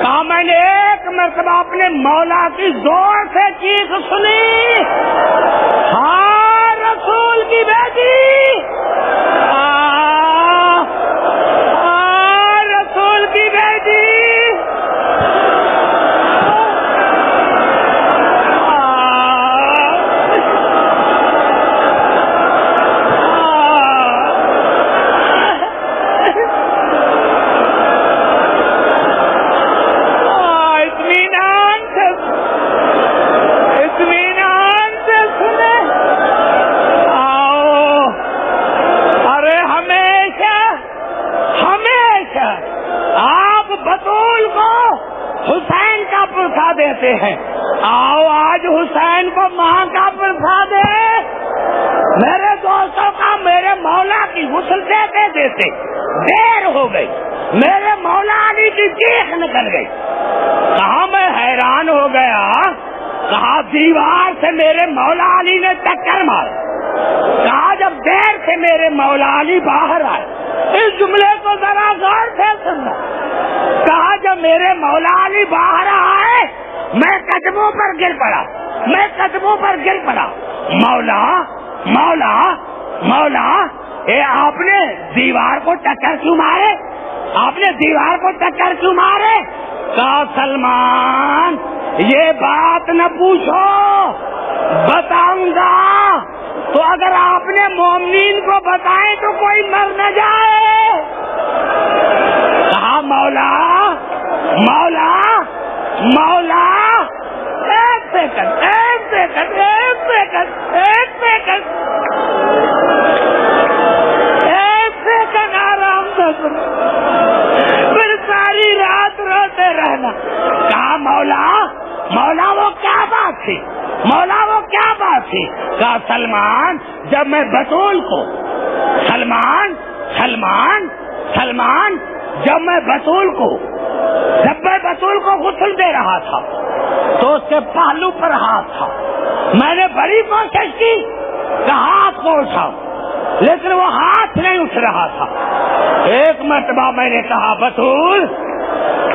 کہا میں نے ایک مرتبہ اپنے مولا کی زور سے چیخ سنی, ہاں رسول کی بیٹی, رسول کی بیٹی. دیتے ہیں, آؤ آج حسین کو ماں کا پرساد ہے. میرے دوستوں کا میرے مولا کی غسل دیتے دیر ہو گئی, میرے مولا علی کی چیخ نکل گئی. کہا میں حیران ہو گیا, کہا دیوار سے میرے مولا علی نے ٹکر ماری. کہا جب دیر سے میرے مولا علی باہر آئے, اس جملے کو ذرا غور سے سننا. کہا جب میرے مولا علی باہر آئے میں قدموں پر گر پڑا. مولا اے آپ نے دیوار کو ٹکر کیوں مارے؟ کہا سلمان یہ بات نہ پوچھو, بتاؤں گا تو اگر آپ نے مومنین کو بتائیں تو کوئی مر نہ جائے. کہا مولا ایک سیکنڈ تھی؟ مولا وہ کیا بات تھی؟ کہا سلمان جب میں بطول کو سلمان جب میں بطول کو غسل دے رہا تھا تو اس کے پہلو پر ہاتھ تھا. میں نے بڑی کوشش کی کہ ہاتھ کو اٹھاؤں لیکن وہ ہاتھ نہیں اٹھ رہا تھا. ایک مرتبہ میں نے کہا بطول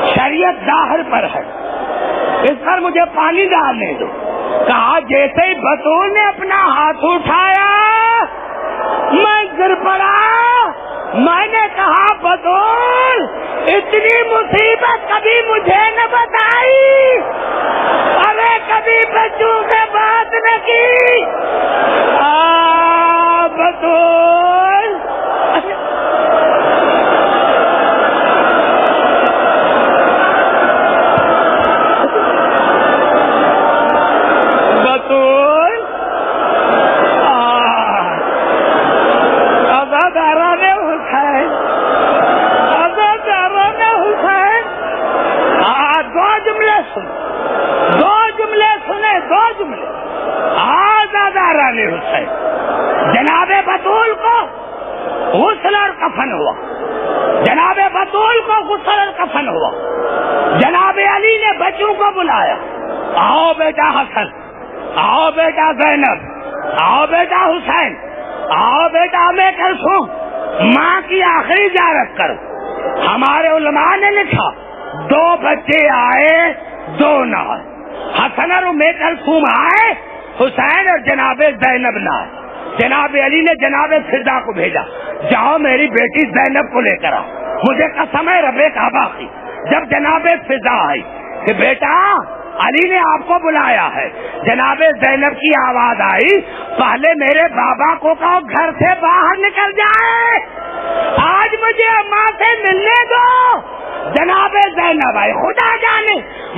شریعت ظاہر پر ہے, اس پر مجھے پانی ڈالنے دو. کہا جیسے ہی بطول نے اپنا ہاتھ اٹھایا میں گر پڑا. میں نے کہا بطول اتنی مصیبت کبھی مجھے نہ بتائی, ارے کبھی بچوں سے بات نہ کی. بطول حسین جناب بطول کو غسل اور کفن ہوا. جناب بطول کو غسل اور کفن ہوا. جناب علی نے بچوں کو بلایا, آؤ بیٹا حسن, آؤ بیٹا زینب, آؤ بیٹا حسین, آؤ بیٹا میں کلثوم, ماں کی آخری زیارت کرو. ہمارے علماء نے لکھا 2 بچے آئے 2 نہ آئے. حسن اور ام کلثوم آئے, حسین اور جناب زینب نہ آئے. جناب علی نے جناب فضا کو بھیجا, جاؤ میری بیٹی زینب کو لے کر آؤ. مجھے قسم ہے رب کعبہ کی, جب جناب فضا آئی کہ بیٹا علی نے آپ کو بلایا ہے, جناب زینب کی آواز آئی پہلے میرے بابا کو کہو گھر سے باہر نکل جائے, آج مجھے ماں سے ملنے دو. جناب زینب آئی, خدا جانے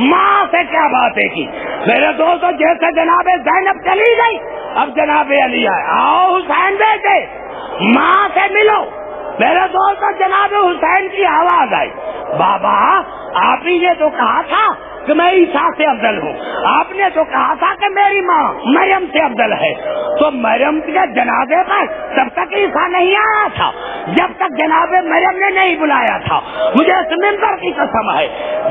ماں سے کیا باتیں کی. میرے دوستو جیسے جناب زینب چلی گئی اب جناب علی آئے, آؤ حسین بیٹے ماں سے ملو. میرے دوستو جناب حسین کی آواز آئی, بابا آپ ہی نے تو کہا تھا کہ میں عیسیٰ سے افضل ہوں, آپ نے تو کہا تھا کہ میری ماں مریم سے افضل ہے. تو مریم کے جنازے پر تب تک عیسیٰ نہیں آیا تھا جب تک جناب مریم نے نہیں بلایا تھا. مجھے اس منبر کی قسم ہے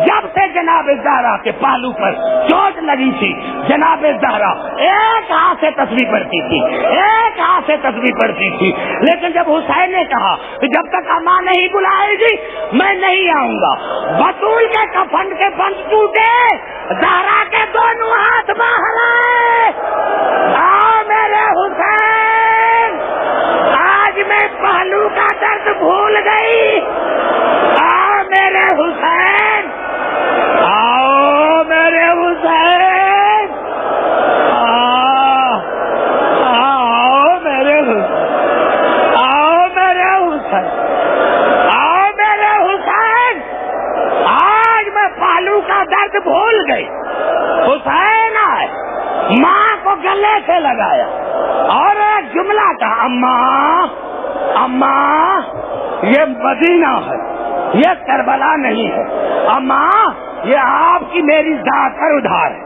جب سے جناب زہرا کے پالو پر چوٹ لگی تھی, جناب زہرا ایک ہاتھ سے تسبیح پڑھتی تھی, ایک ہاتھ سے تسبیح پڑھتی تھی. لیکن جب حسین نے کہا کہ جب تک ماں نہیں بلائے گی میں نہیں آؤں گا, بطول کے کفن کے بند ٹوٹے, زہرا کے دونوں ہاتھ باہر آئے. آؤ میرے حسین, آج میں پہلو کا درد بھول گئی. آؤ میرے حسین, آؤ میرے حسین, آؤ میرے حسین, آؤ میرے حسین, آؤ میرے حسین. آج میں پہلو کا درد بھول گئی. حسین آئے, ماں کو گلے سے لگایا اور ایک جملہ تھا, اماں اماں یہ مدینہ ہے, یہ کربلا نہیں ہے. اماں یہ آپ کی میری ذات پر ادھار ہے.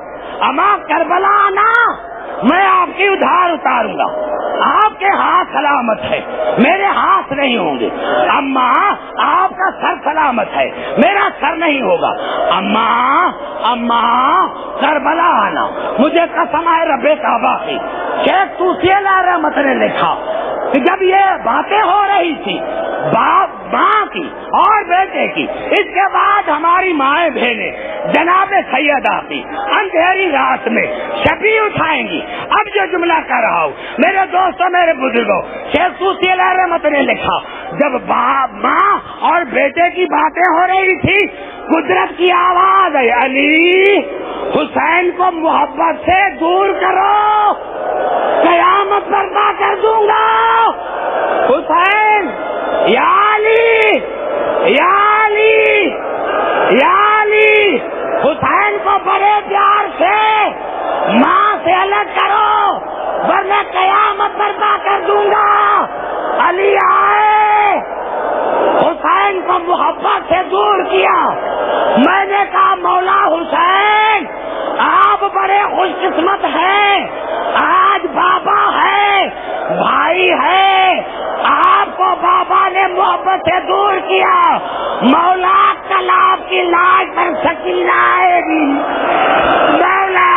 اماں کربلا آنا میں آپ کی ادھار اتاروں گا. آپ کے ہاتھ سلامت ہے, میرے ہاتھ نہیں ہوں گے. اماں آپ کا سر سلامت ہے, میرا سر نہیں ہوگا. اماں اماں کربلا آنا. مجھے قسم ہے رب کعبہ کی, شیخ توسی علیہ رحمت نے لکھا کہ جب یہ باتیں ہو رہی تھی باپ ماں کی اور بیٹے کی, اس کے بعد ہماری مائیں بہنیں جناب سیدہ کی اندھیری رات میں شبی اٹھائیں گی. اب جو جملہ کر رہا ہوں میرے دوستوں میرے بزرگوں, شیخ توسی علیہ رحمت نے لکھا جب باپ ماں اور بیٹے کی باتیں ہو رہی تھی قدرت کی آواز ہے, علی حسین کو محبت سے دور کرو, قیامت برپا کر دوں گا. حسین یا علی یا علی یا علی, حسین کو بڑے پیار سے ماں سے الگ کرو ورنہ قیامت برپا کر دوں گا. علی آئے, حسین کو محبت سے دور کیا. میں نے کہا مولا حسین آپ بڑے خوش قسمت بھائی ہے، آپ کو بابا نے محبت سے دور کیا، مولا کل آپ کی لاش پر سکینہ آئے گی، مولا